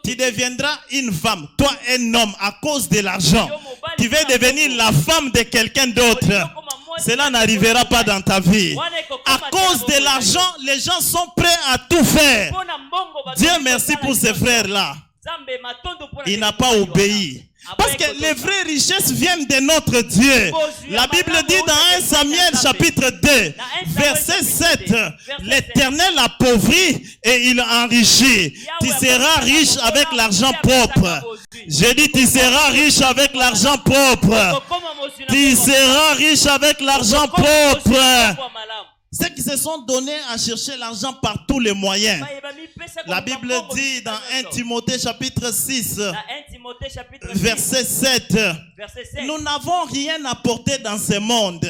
Tu deviendras une femme, toi un homme, à cause de l'argent. Tu vas devenir la femme de quelqu'un d'autre. Cela n'arrivera pas dans ta vie. À cause de l'argent, les gens sont prêts à tout faire. Dieu merci pour ces frères-là. Il n'a pas obéi. Parce que les vraies richesses viennent de notre Dieu. La Bible dit dans 1 Samuel chapitre 2, verset 7, l'Éternel appauvrit et il enrichit. Tu seras riche avec l'argent propre. J'ai dit tu seras riche avec l'argent propre. Tu seras riche avec l'argent propre. Ceux qui se sont donnés à chercher l'argent par tous les moyens. La Bible dit dans 1 Timothée chapitre 6, verset 7, nous n'avons rien apporté dans ce monde.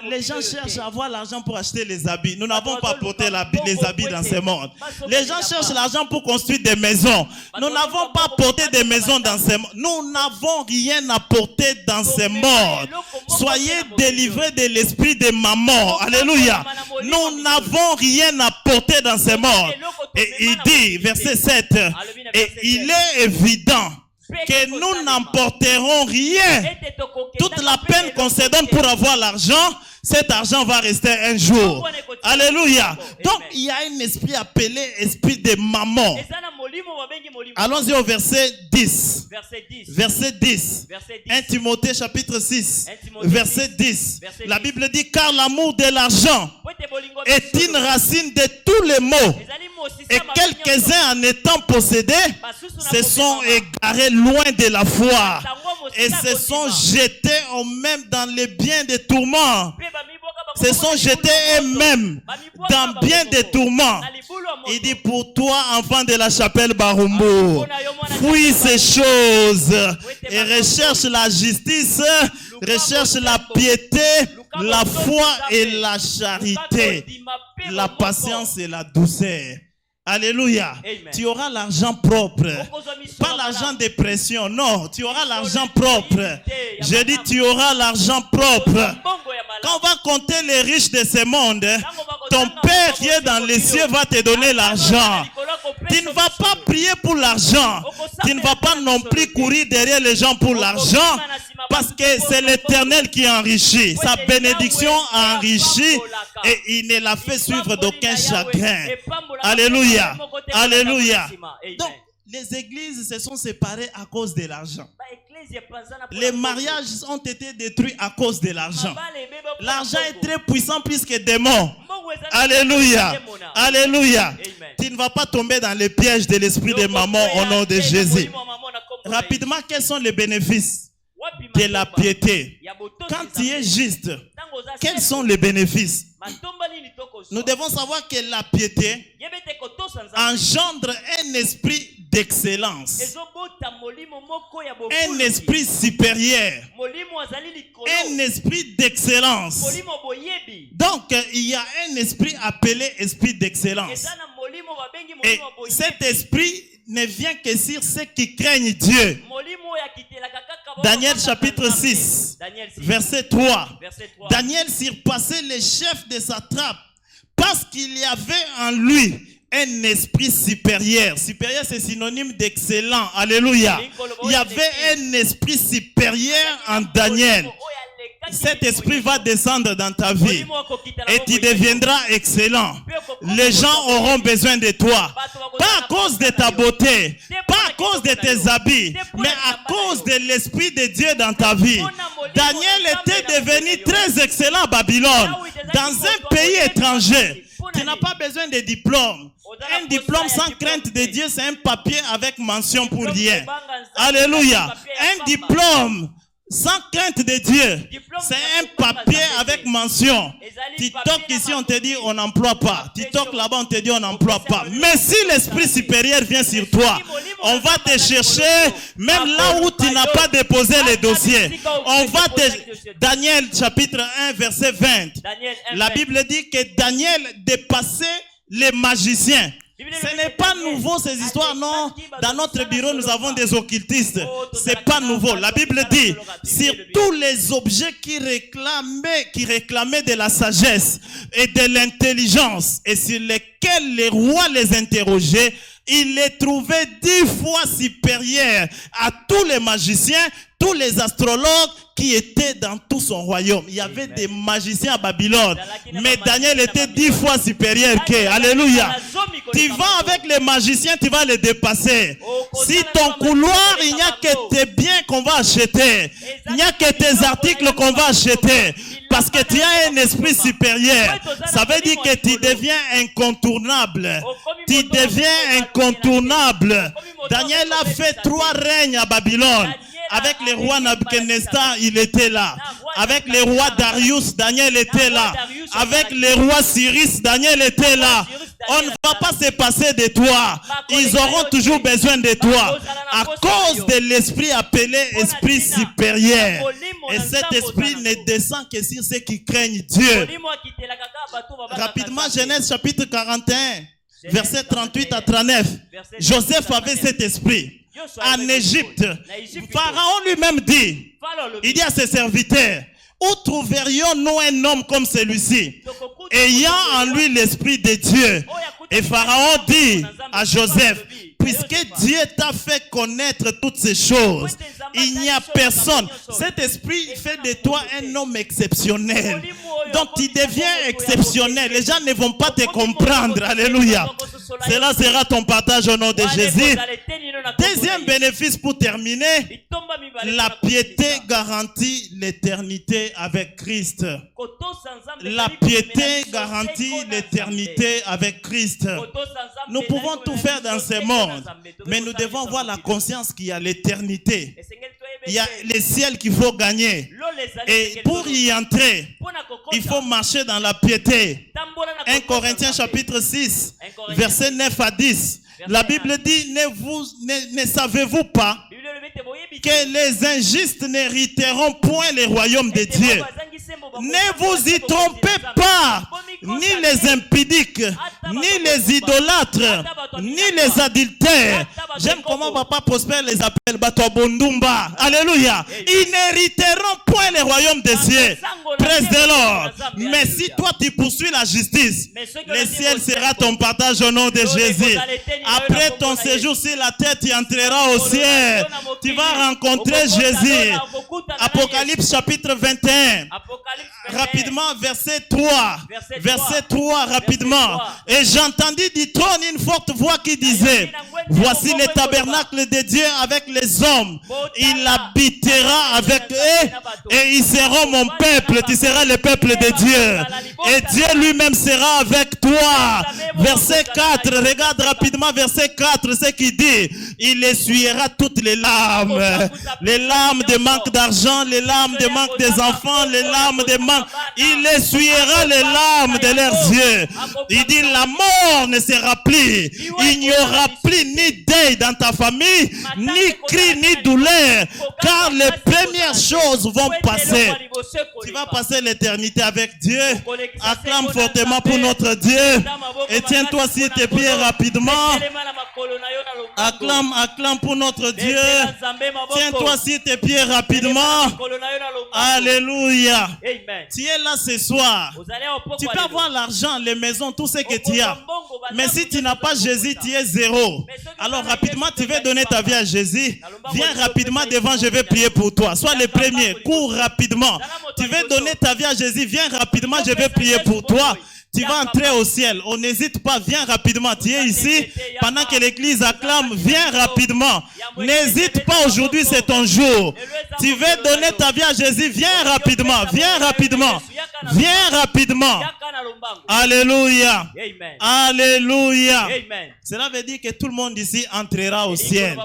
Les gens cherchent à avoir l'argent pour acheter les habits. Nous n'avons pas apporté les habits dans ce monde. Les gens cherchent l'argent pour construire des maisons. Nous n'avons pas apporté des maisons dans ce monde. Nous n'avons rien apporté dans ce monde. Soyez délivrés de l'esprit de maman. Alléluia. Nous n'avons rien apporté dans ce monde. Et il dit, verset 7, et il est évident que nous n'emporterons rien. Toute la peine qu'on se donne pour avoir l'argent, cet argent va rester un jour. Alléluia. Donc, il y a un esprit appelé esprit de maman. Allons-y au verset 10. Verset 10. 1 Timothée chapitre 6. Verset 10. La Bible dit, car l'amour de l'argent est une racine de tous les maux. Et quelques-uns en étant possédés se sont égarés loin de la foi et se sont jetés eux-mêmes dans les biens des tourments. Se sont jetés eux-mêmes dans bien des tourments. Il dit pour toi, enfant de la chapelle Barumbo, fuis ces choses et recherche la justice, recherche la piété, la foi et la charité, la patience et la douceur. Alléluia. Amen. Tu auras l'argent propre. Pas l'argent de pression. Non, tu auras l'argent propre. J'ai dit tu auras l'argent propre. Quand on va compter les riches de ce monde, ton Père qui est dans les cieux va te donner l'argent. Tu ne vas pas prier pour l'argent. Tu ne vas pas non plus courir derrière les gens pour l'argent. Parce que c'est l'Éternel qui enrichit. Sa bénédiction a enrichi et il ne l'a fait suivre d'aucun chagrin. Alléluia. Alléluia. Donc, les églises se sont séparées à cause de l'argent. Les mariages ont été détruits à cause de l'argent. L'argent est très puissant plus que démon. Alléluia. Alléluia. Tu ne vas pas tomber dans les pièges de l'esprit de maman au nom de Jésus. Rapidement, quels sont les bénéfices de la piété? Quand tu es juste, quels sont les bénéfices? Nous devons savoir que la piété engendre un esprit d'excellence, un esprit supérieur, un esprit d'excellence. Donc, il y a un esprit appelé esprit d'excellence. Et cet esprit ne vient que sur ceux qui craignent Dieu. Daniel chapitre 6, verset 3. Daniel surpassait les chefs des satrapes parce qu'il y avait en lui un esprit supérieur. Supérieur, c'est synonyme d'excellent. Alléluia. Il y avait un esprit supérieur en Daniel. Cet esprit va descendre dans ta vie et tu deviendras excellent. Les gens auront besoin de toi. Pas à cause de ta beauté, pas à cause de tes habits, mais à cause de l'esprit de Dieu dans ta vie. Daniel était devenu très excellent à Babylone, dans un pays étranger. Tu n'as pas besoin de diplôme. Un diplôme sans crainte de Dieu, c'est un papier avec mention pour rien. Alléluia. Un diplôme sans crainte de Dieu, c'est un papier avec mention. TikTok ici, on te dit on n'emploie pas. TikTok là-bas, on te dit on n'emploie pas. Mais si l'esprit supérieur vient sur toi, on va te chercher même là où tu n'as pas déposé les dossiers. On va te... Daniel chapitre 1 verset 20. La Bible dit que Daniel dépassait les magiciens. Ce n'est pas nouveau ces histoires, non. Dans notre bureau, nous avons des occultistes. C'est pas nouveau. La Bible dit, sur tous les objets qui réclamaient de la sagesse et de l'intelligence et sur lesquels les rois les interrogeaient, il les trouvait 10 fois supérieurs à tous les magiciens, tous les astrologues qui étaient dans tout son royaume. Il y avait des magiciens à Babylone, mais Daniel était 10 fois supérieur qu'eux. Alléluia. Tu vas avec les magiciens, tu vas les dépasser. Si ton couloir, il n'y a que tes biens qu'on va acheter. Il n'y a que tes articles qu'on va acheter. Parce que tu as un esprit supérieur. Ça veut dire que tu deviens incontournable. Tu deviens incontournable. Daniel a fait 3 règnes à Babylone. Avec le roi Nabuchodonosor, il était là. Avec le roi Darius, Daniel était là. Avec le roi Cyrus, Daniel était là. On ne va pas se passer de toi. Ils auront toujours besoin de toi. À cause de l'esprit appelé esprit supérieur. Et cet esprit ne descend que sur ceux qui craignent Dieu. Rapidement, Genèse chapitre 41, verset 38 à 39. Joseph avait cet esprit. En Égypte, Pharaon lui-même dit, il dit à ses serviteurs, où trouverions-nous un homme comme celui-ci, ayant en lui l'esprit de Dieu? Et Pharaon dit à Joseph, puisque Dieu t'a fait connaître toutes ces choses, il n'y a personne. Cet esprit fait de toi un homme exceptionnel. Donc tu deviens exceptionnel. Les gens ne vont pas te comprendre. Alléluia. Cela sera ton partage au nom de Jésus. Deuxième bénéfice pour terminer, la piété garantit l'éternité avec Christ. La piété garantit l'éternité avec Christ. Nous pouvons tout faire dans ce monde, mais nous devons avoir la conscience qu'il y a l'éternité. Il y a les ciels qu'il faut gagner. Et pour y entrer, il faut marcher dans la piété. 1 Corinthiens chapitre 6, versets 9 à 10. La Bible dit, ne savez-vous pas que les injustes n'hériteront point le royaume de Dieu? Ne vous y trompez pas, ni les impudiques, ni les idolâtres, ni les adultères. J'aime comment Papa Prosper les appelle Batobondumba. Alléluia. Ils n'hériteront point le royaume des cieux. Praise the Lord. Mais si toi tu poursuis la justice, le ciel sera ton partage au nom de Jésus. Après ton séjour sur la terre, tu entreras au ciel. Tu vas rencontrer Jésus. Apocalypse chapitre 21. Rapidement, verset 3. Verset 3, rapidement. Et j'entendis du trône une forte voix qui disait, voici le tabernacle de Dieu avec les hommes. Il habitera avec eux et ils seront mon peuple. Tu seras le peuple de Dieu. Et Dieu lui-même sera avec toi. Verset 4, regarde rapidement verset 4, ce qu'il dit. Il essuiera toutes les larmes. Les larmes de manque d'argent, les larmes de manque des enfants, les larmes de manque. Il essuiera les larmes de leurs yeux. Il dit la mort ne sera plus. Il n'y aura plus ni deuil dans ta famille, ni cri, ni douleur, car les premières choses vont passer. Tu vas passer l'éternité avec Dieu. Acclame fortement pour notre Dieu. Et tiens-toi sur tes pieds rapidement. Acclame pour notre Dieu. Tiens-toi sur tes pieds rapidement. Alléluia. Tu es là ce soir. Tu peux avoir l'argent, les maisons, tout ce que tu as. Mais si tu n'as pas Jésus, tu es zéro. Alors rapidement, tu veux donner ta vie à Jésus. Viens rapidement devant, je vais prier pour toi. Sois le premier, cours rapidement. Tu veux donner ta vie à Jésus, viens rapidement, je vais prier pour toi. Tu vas entrer au ciel. On n'hésite pas, viens rapidement. Tu es ici, pendant que l'église acclame, viens rapidement. N'hésite pas, aujourd'hui c'est ton jour. Tu veux donner ta vie à Jésus, viens rapidement, viens rapidement. Viens rapidement. Alléluia. Alléluia. Cela veut dire que tout le monde ici entrera au ciel.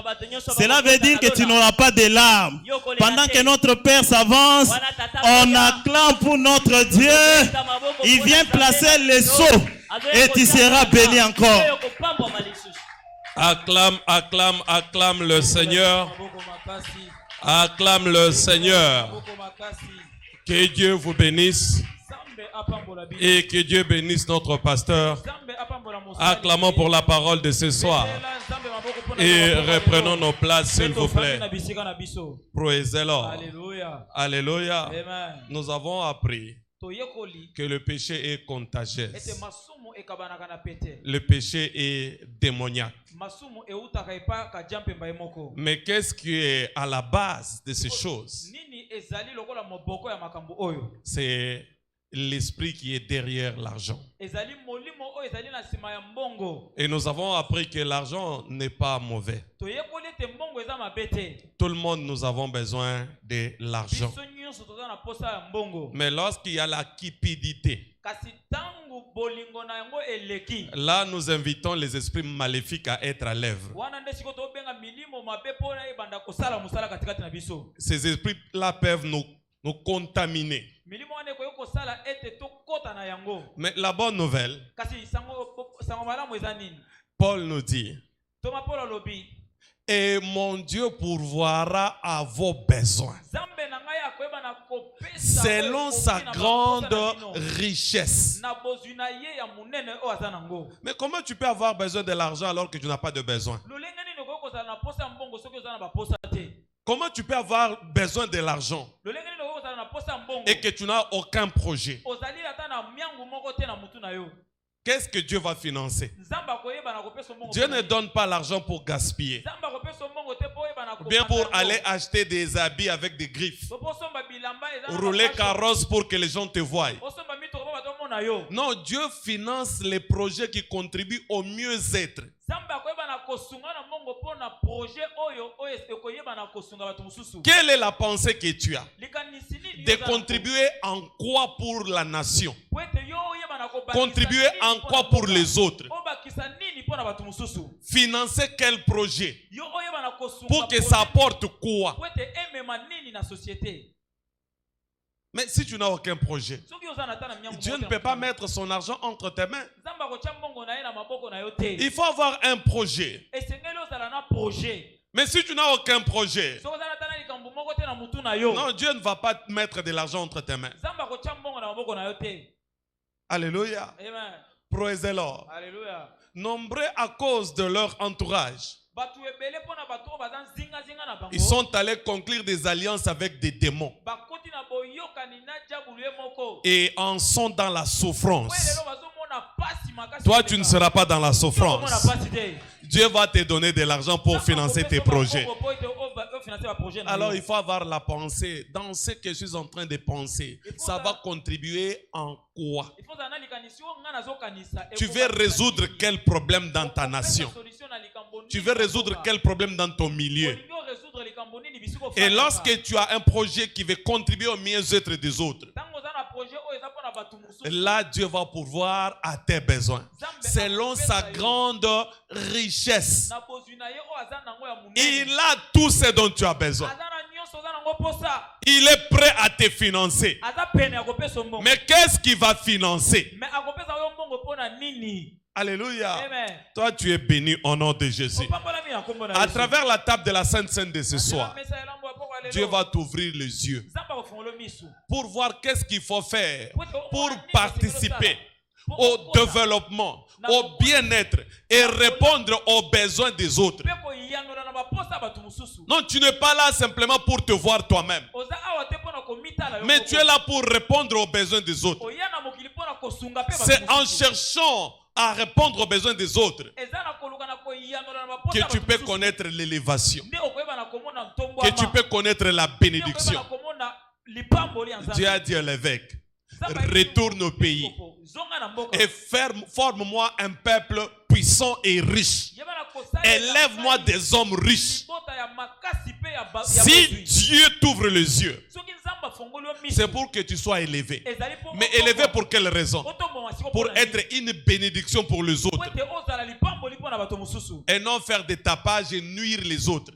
Cela veut dire que tu n'auras pas de larmes. Pendant que notre Père s'avance, on acclame pour notre Dieu. Il vient placer les seaux et tu seras béni encore. Acclame, acclame, acclame le Seigneur. Acclame le Seigneur. Que Dieu vous bénisse et que Dieu bénisse notre pasteur Acclamons pour la parole de ce soir. Et reprenons nos places, s'il vous plaît. Praise the Lord. Alléluia. Alléluia. Amen. Nous avons appris que le péché est contagieux. Le péché est démoniaque. Mais qu'est-ce qui est à la base de ces choses? C'est l'esprit qui est derrière l'argent. Et nous avons appris que l'argent n'est pas mauvais. Tout le monde, nous avons besoin de l'argent. Mais lorsqu'il y a la cupidité, là nous invitons les esprits maléfiques à être à l'œuvre. Ces esprits-là peuvent nous contaminer. Mais la bonne nouvelle, Paul nous dit, et mon Dieu pourvoira à vos besoins selon sa grande richesse. Mais comment tu peux avoir besoin de l'argent alors que tu n'as pas de besoin? Comment tu peux avoir besoin de l'argent et que tu n'as aucun projet? Qu'est-ce que Dieu va financer? Dieu ne donne pas l'argent pour gaspiller, ou bien pour aller acheter des habits avec des griffes, rouler carrosse pour que les gens te voient. Non, Dieu finance les projets qui contribuent au mieux-être. Quelle est la pensée que tu as? De contribuer en quoi pour la nation? Contribuer en quoi pour les autres? Financer quel projet? Pour que ça apporte quoi? Mais si tu n'as aucun projet, Dieu ne peut pas mettre son argent entre tes mains. Il faut avoir un projet. Mais si tu n'as aucun projet, non, Dieu ne va pas mettre de l'argent entre tes mains. Alléluia. Amen. Praise the Lord. Alléluia. Nombreux à cause de leur entourage, ils sont allés conclure des alliances avec des démons et en sont dans la souffrance. Toi, tu ne seras pas dans la souffrance. Dieu va te donner de l'argent pour financer tes projets. Alors il faut avoir la pensée. Dans ce que je suis en train de penser, ça va contribuer en quoi? Tu veux résoudre quel problème dans ta nation? Tu veux résoudre quel problème dans ton milieu? Et lorsque tu as un projet qui veut contribuer au mieux-être des autres, là Dieu va pourvoir à tes besoins selon sa grande richesse. Il a tout ce dont tu as besoin. Il est prêt à te financer. Mais qu'est-ce qu'il va financer? Alléluia. Amen. Toi, tu es béni au nom de Jésus. À travers la table de la Sainte Seine de ce soir, Dieu va t'ouvrir les yeux pour voir qu'est-ce qu'il faut faire pour participer au développement, au bien-être et répondre aux besoins des autres. Non, tu n'es pas là simplement pour te voir toi-même, mais tu es là pour répondre aux besoins des autres. C'est en cherchant à répondre aux besoins des autres que tu peux connaître l'élévation, que tu peux connaître la bénédiction. Dieu a dit à l'évêque, retourne au pays et forme-moi un peuple puissant et riche. Élève-moi des hommes riches. Si Dieu t'ouvre les yeux, c'est pour que tu sois élevé. Mais élevé pour quelle raison? Pour être une bénédiction pour les autres. Et non faire des tapages et nuire les autres.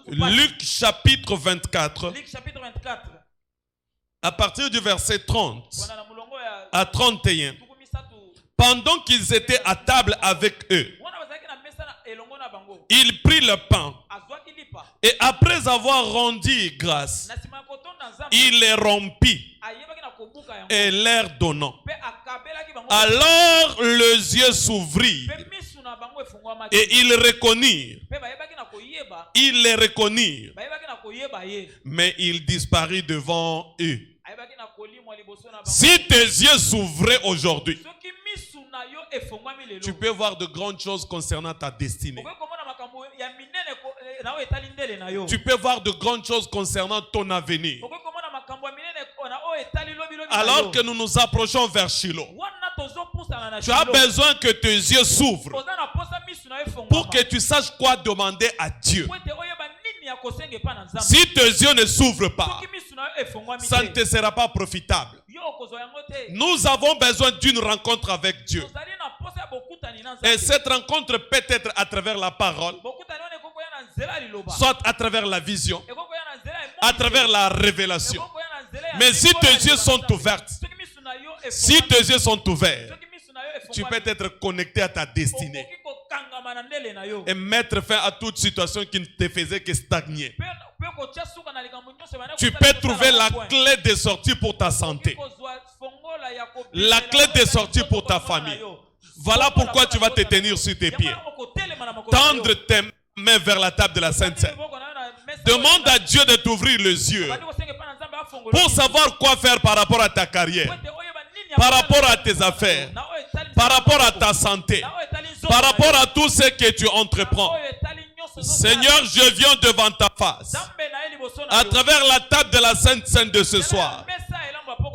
Luc chapitre 24. À partir du verset 30 à 31. Pendant qu'ils étaient à table avec eux, il prit le pain et après avoir rendu grâce, il les rompit et leur donnant. Alors les yeux s'ouvrirent et ils reconnurent. Ils les reconnurent. Mais il disparut devant eux. Si tes yeux s'ouvraient aujourd'hui, tu peux voir de grandes choses concernant ta destinée. Tu peux voir de grandes choses concernant ton avenir. Alors que nous nous approchons vers Shiloh, tu as besoin que tes yeux s'ouvrent pour que tu saches quoi demander à Dieu. Si tes yeux ne s'ouvrent pas, ça ne te sera pas profitable. Nous avons besoin d'une rencontre avec Dieu. Et cette rencontre peut être à travers la parole, soit à travers la vision, à travers la révélation. Mais si tes yeux sont ouverts, tu peux être connecté à ta destinée et mettre fin à toute situation qui ne te faisait que stagner. Tu peux trouver la clé de sortie pour ta santé, la clé de sortie pour ta famille. Voilà pourquoi tu vas te tenir sur tes pieds. Tendre tes mains vers la table de la Sainte Seine. Demande à Dieu de t'ouvrir les yeux pour savoir quoi faire par rapport à ta carrière, par rapport à tes affaires, par rapport à ta santé, par rapport à tout ce que tu entreprends. Seigneur, je viens devant ta face à travers la table de la Sainte Seine de ce soir.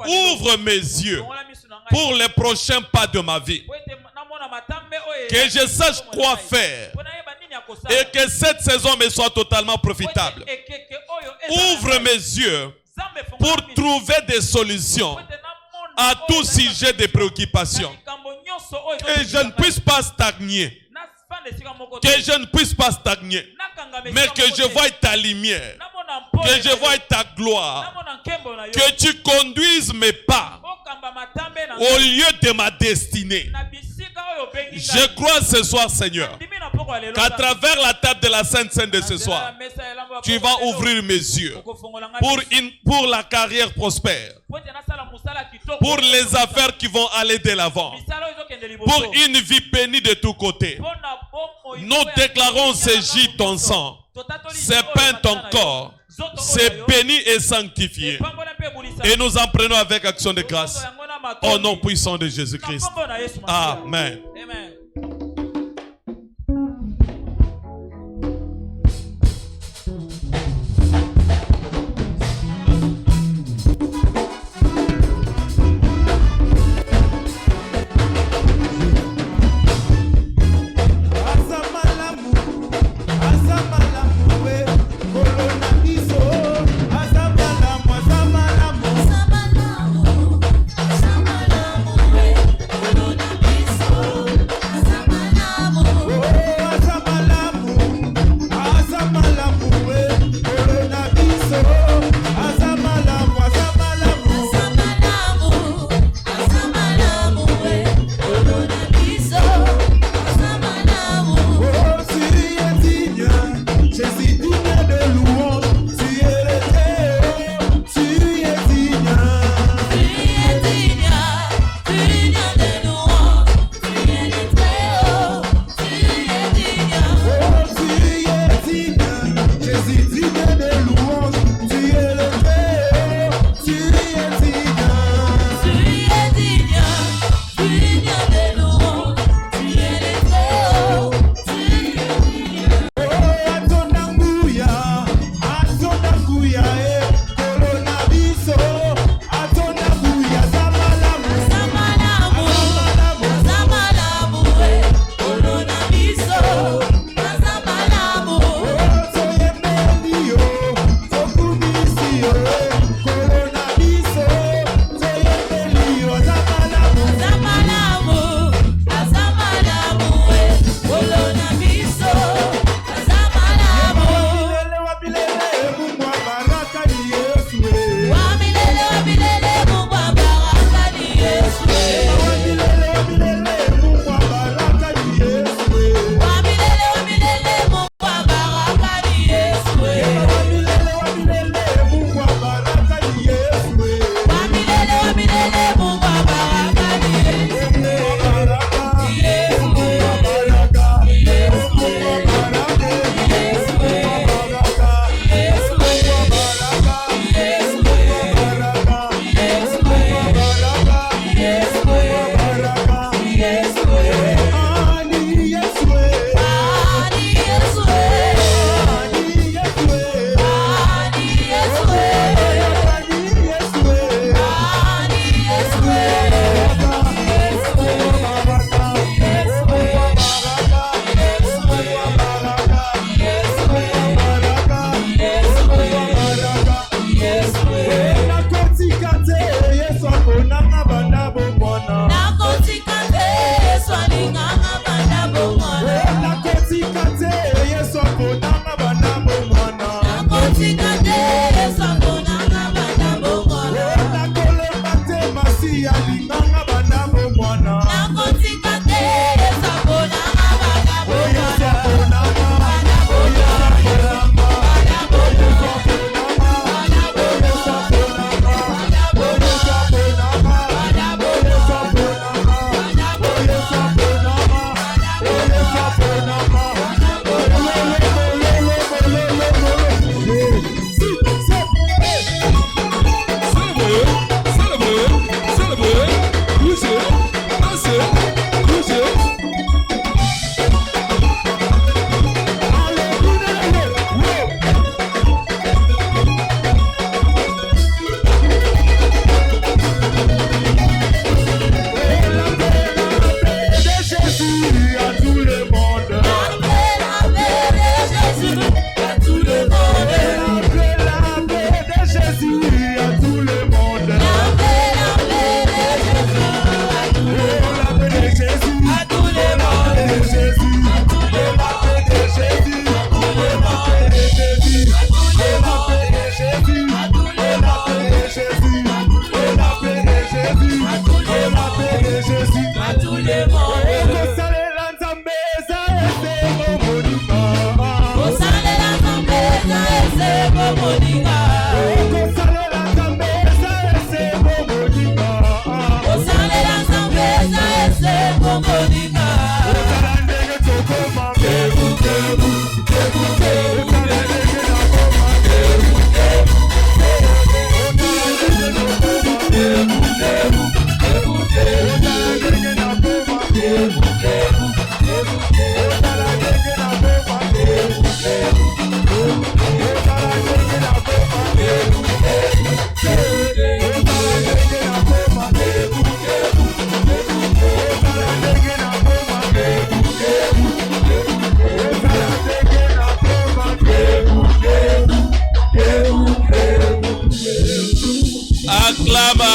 Ouvre mes yeux pour les prochains pas de ma vie. Que je sache quoi faire et que cette saison me soit totalement profitable. Ouvre mes yeux pour trouver des solutions à tout sujet de préoccupation. Que je ne puisse pas stagner. Que je ne puisse pas stagner. Mais que je voie ta lumière. Que je voie ta gloire. Que tu conduises mes pas au lieu de ma destinée. Je crois ce soir, Seigneur, qu'à travers la table de la Sainte Seine de ce soir, tu vas ouvrir mes yeux pour la carrière prospère, pour les affaires qui vont aller de l'avant, pour une vie bénie de tous côtés. Nous déclarons ce gîte ton sang, c'est peint ton corps, c'est béni et sanctifié. Et nous en prenons avec action de grâce au nom puissant de Jésus-Christ. Amen.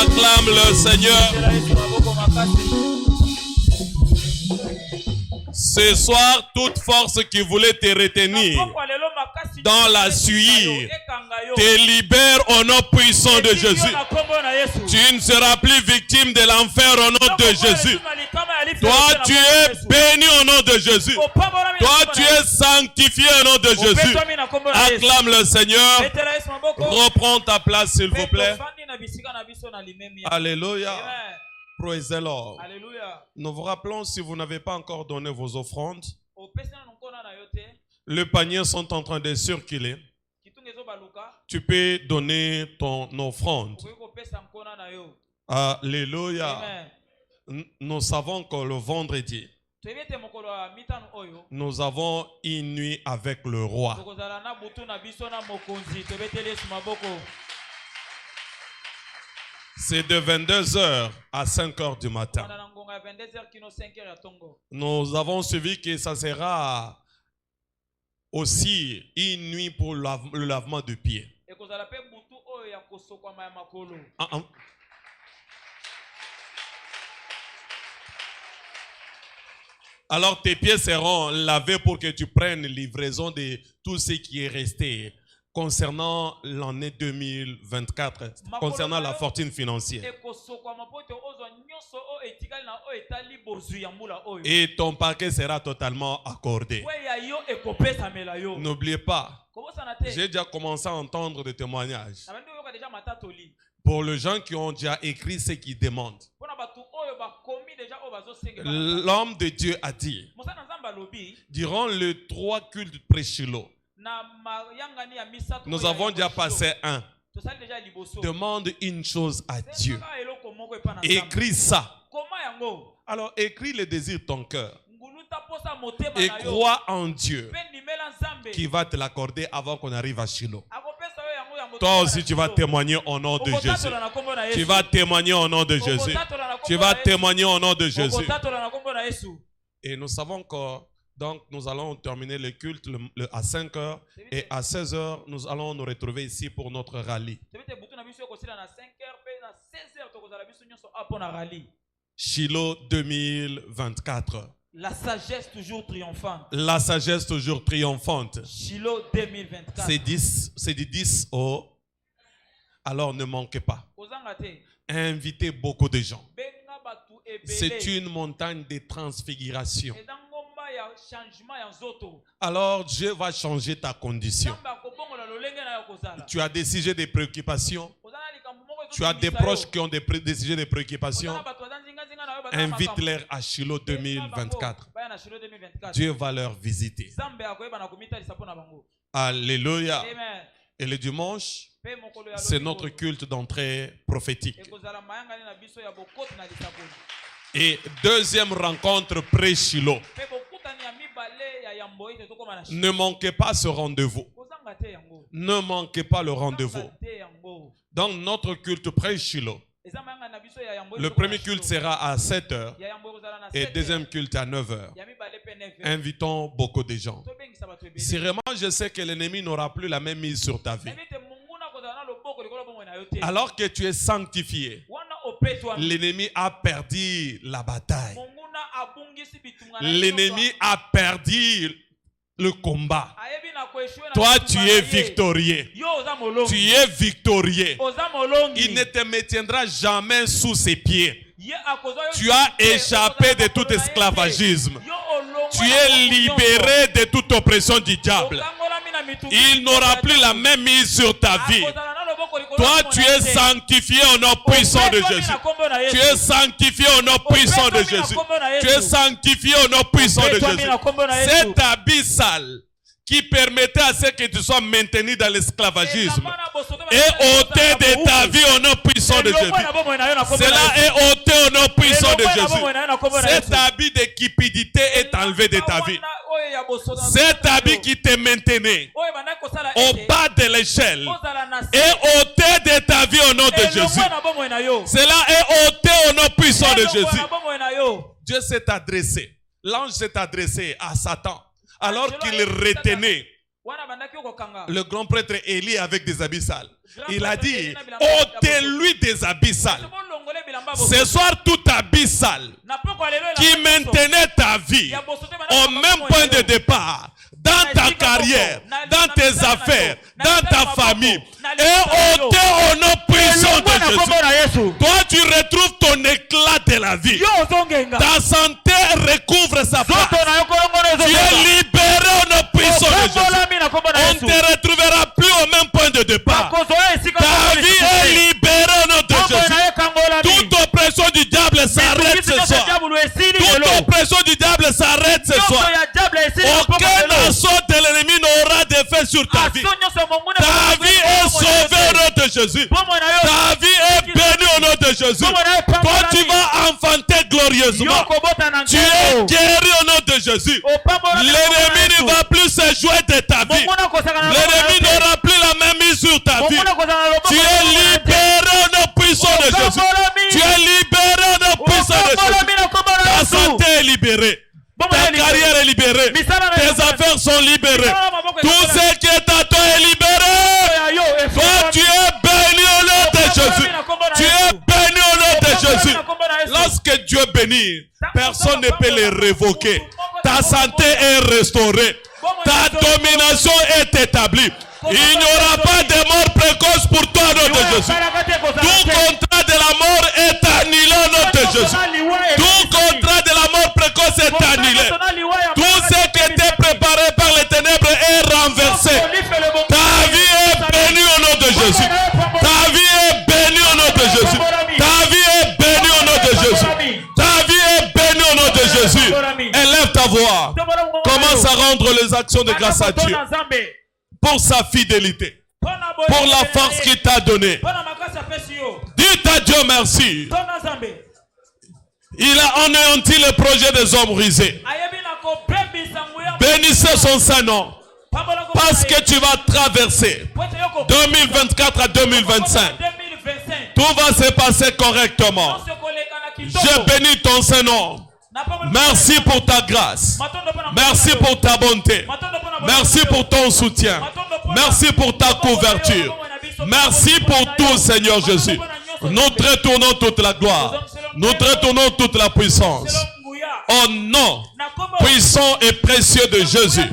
Acclame le Seigneur. Ce soir, toute force qui voulait te retenir dans la suie te libère au nom puissant de Jésus. Tu ne seras plus victime de l'enfer au nom de Jésus. Toi, tu es béni au nom de Jésus. Toi, tu es sanctifié au nom de Jésus. Acclame le Seigneur. Reprends ta place, s'il vous plaît. Alléluia. Praise the Lord. Nous vous rappelons, si vous n'avez pas encore donné vos offrandes, les paniers sont en train de circuler. Tu peux donner ton offrande. Alléluia. Nous savons que le vendredi, nous avons une nuit avec le roi. C'est de 22h à 5h du matin. Nous avons suivi que ça sera aussi une nuit pour le lavement de pieds. Alors tes pieds seront lavés pour que tu prennes livraison de tout ce qui est resté concernant l'année 2024, concernant la fortune financière. Et ton paquet sera totalement accordé. N'oubliez pas, j'ai déjà commencé à entendre des témoignages pour les gens qui ont déjà écrit ce qu'ils demandent. L'homme de Dieu a dit, durant les 3 cultes pré-Shiloh, nous avons déjà passé un. Demande une chose à Dieu. Écris ça. Alors écris le désir de ton cœur. Et crois en Dieu qui va te l'accorder avant qu'on arrive à Shiloh. Toi aussi tu vas témoigner au nom de Jésus. Tu vas témoigner au nom de Jésus. Tu vas témoigner au nom de Jésus. Et nous savons que donc nous allons terminer le culte à 5h et à 16h nous allons nous retrouver ici pour notre rallye. Shiloh 2024. La sagesse toujours triomphante. La sagesse toujours triomphante. Shiloh 2024. C'est du 10 au... Alors ne manquez pas. Invitez beaucoup de gens. C'est une montagne de transfiguration. Alors Dieu va changer ta condition. Tu as des sujets de préoccupation. Tu as des proches qui ont des sujets de préoccupation. Invite-les à Shiloh 2024. Dieu va leur visiter. Alléluia. Et le dimanche, c'est notre culte d'entrée prophétique. Et deuxième rencontre pré-Shiloh. Ne manquez pas ce rendez-vous. Ne manquez pas le rendez-vous. Dans notre culte pré-Shiloh, le premier culte sera à 7h et le deuxième culte à 9h. Invitons beaucoup de gens. Si vraiment je sais que l'ennemi n'aura plus la même mise sur ta vie, alors que tu es sanctifié, l'ennemi a perdu la bataille. L'ennemi a perdu le combat. Toi, tu es victorieux. Tu es victorieux. Il ne te maintiendra jamais sous ses pieds. Tu as échappé de tout esclavagisme. Tu es libéré de toute oppression du diable. Il n'aura plus la même mise sur ta vie. Toi, tu es sanctifié au nom puissant de Jésus. Tu es sanctifié au nom puissant de Jésus. Tu es sanctifié au nom puissant de Jésus. Cet habit sale qui permettait à ce que tu sois maintenu dans l'esclavagisme est ôté de ta vie au nom puissant de Jésus. Cela est ôté au nom puissant de Jésus. Cet habit de cupidité est enlevé de ta vie. Cet habit qui te maintenait au bas de l'échelle est ôté de ta vie au nom de Jésus. Cela est ôté au nom puissant de Jésus. Dieu s'est adressé. L'ange s'est adressé à Satan alors qu'il retenait le grand prêtre Élie avec des habits sales. Il a dit, ôtez-lui des habits sales. Ce soir, tout habit sale qui maintenait ta vie au même point de départ, dans ta carrière, dans tes affaires, dans ta famille, et ôté au nom puissant de Jésus. Toi, tu retrouves ton éclat de la vie. Ta santé recouvre sa place. Tu es libéré au nom puissant de Jésus. On ne te retrouvera plus au même point de départ. Ta vie est libérée au nom de Jésus. Toute oppression du diable s'arrête ce soir. Toute oppression du diable s'arrête ce soir. Aucun assaut de l'ennemi n'aura d'effet sur ta vie. Ta vie est sauvée au nom de Jésus. Ta vie est bénie au nom de Jésus. Toi, tu vas enfanter glorieusement. Tu es guéri au nom de Jésus. L'ennemi ne va plus se jouer de ta vie. L'ennemi n'aura plus la même mise sur ta vie. Tu es libéré au nom puissant de Jésus. Tu es libéré au nom puissant de Jésus. Ta santé est libérée. Ta carrière est libérée. Tes affaires sont libérées. Tout ce qui est à toi est libéré. Toi, tu es béni au nom de Jésus. Tu es béni au nom de Jésus. Lorsque Dieu bénit, personne ne peut le révoquer. Ta santé est restaurée. Ta domination est établie. Il n'y aura pas de mort précoce pour toi au nom de Jésus. Tout contrat de la mort est annulé au nom de Jésus. Tout contrat de la mort précoce est annulé. Tout ce qui était préparé par les ténèbres est renversé. Ta vie est bénie au nom de Jésus. Ta vie est bénie au nom de Jésus. Ta vie est bénie au nom de Jésus. Ta vie est bénie au nom de Jésus. Élève ta voix. Commence à rendre les actions de grâce à Dieu pour sa fidélité, pour la force qu'il t'a donnée. Dites à Dieu merci. Il a anéanti le projet des hommes brisés. Bénissez son Saint-Nom. Parce que tu vas traverser 2024 à 2025. Tout va se passer correctement. Je bénis ton Saint-Nom. Merci pour ta grâce. Merci pour ta bonté. Merci pour ton soutien. Merci pour ta couverture. Merci pour tout, Seigneur Jésus. Nous te retournons toute la gloire. Nous te retournons toute la puissance. Au nom puissant et précieux de Jésus,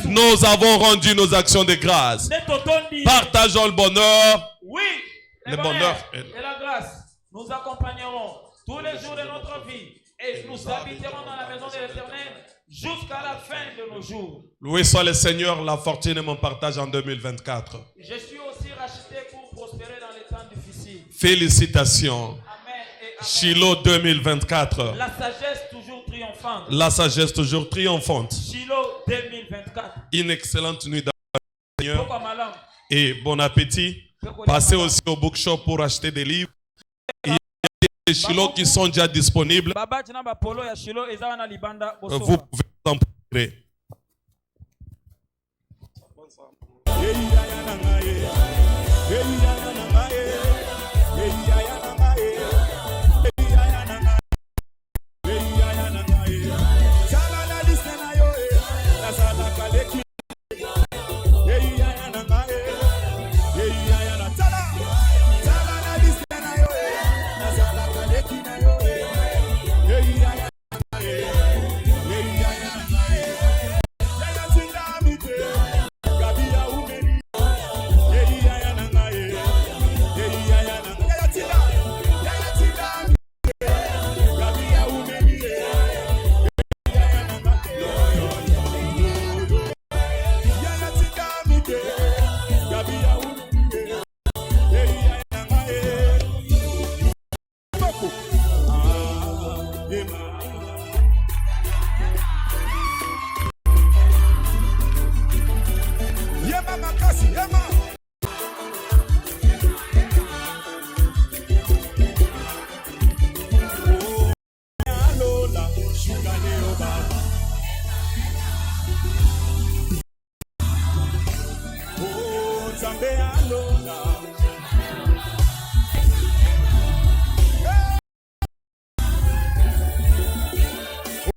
nous avons rendu nos actions de grâce. Partageons le bonheur. Oui, le bonheur et la grâce. Nous accompagnerons tous les jours de notre vie et nous habiterons dans la maison de l'Éternel jusqu'à la fin de nos jours. Loué soit le Seigneur, la fortune est mon partage en 2024. Je suis aussi racheté pour prospérer dans les temps difficiles. Félicitations. Amen et amen. Shiloh 2024. La sagesse toujours triomphante. La sagesse toujours triomphante. Shiloh 2024. Une excellente nuit dans le Seigneur. Et bon appétit. Passez aussi au bookshop pour acheter des livres. Il y a des Shiloh qui sont déjà disponibles. Vous pouvez en procurer. Zambé alona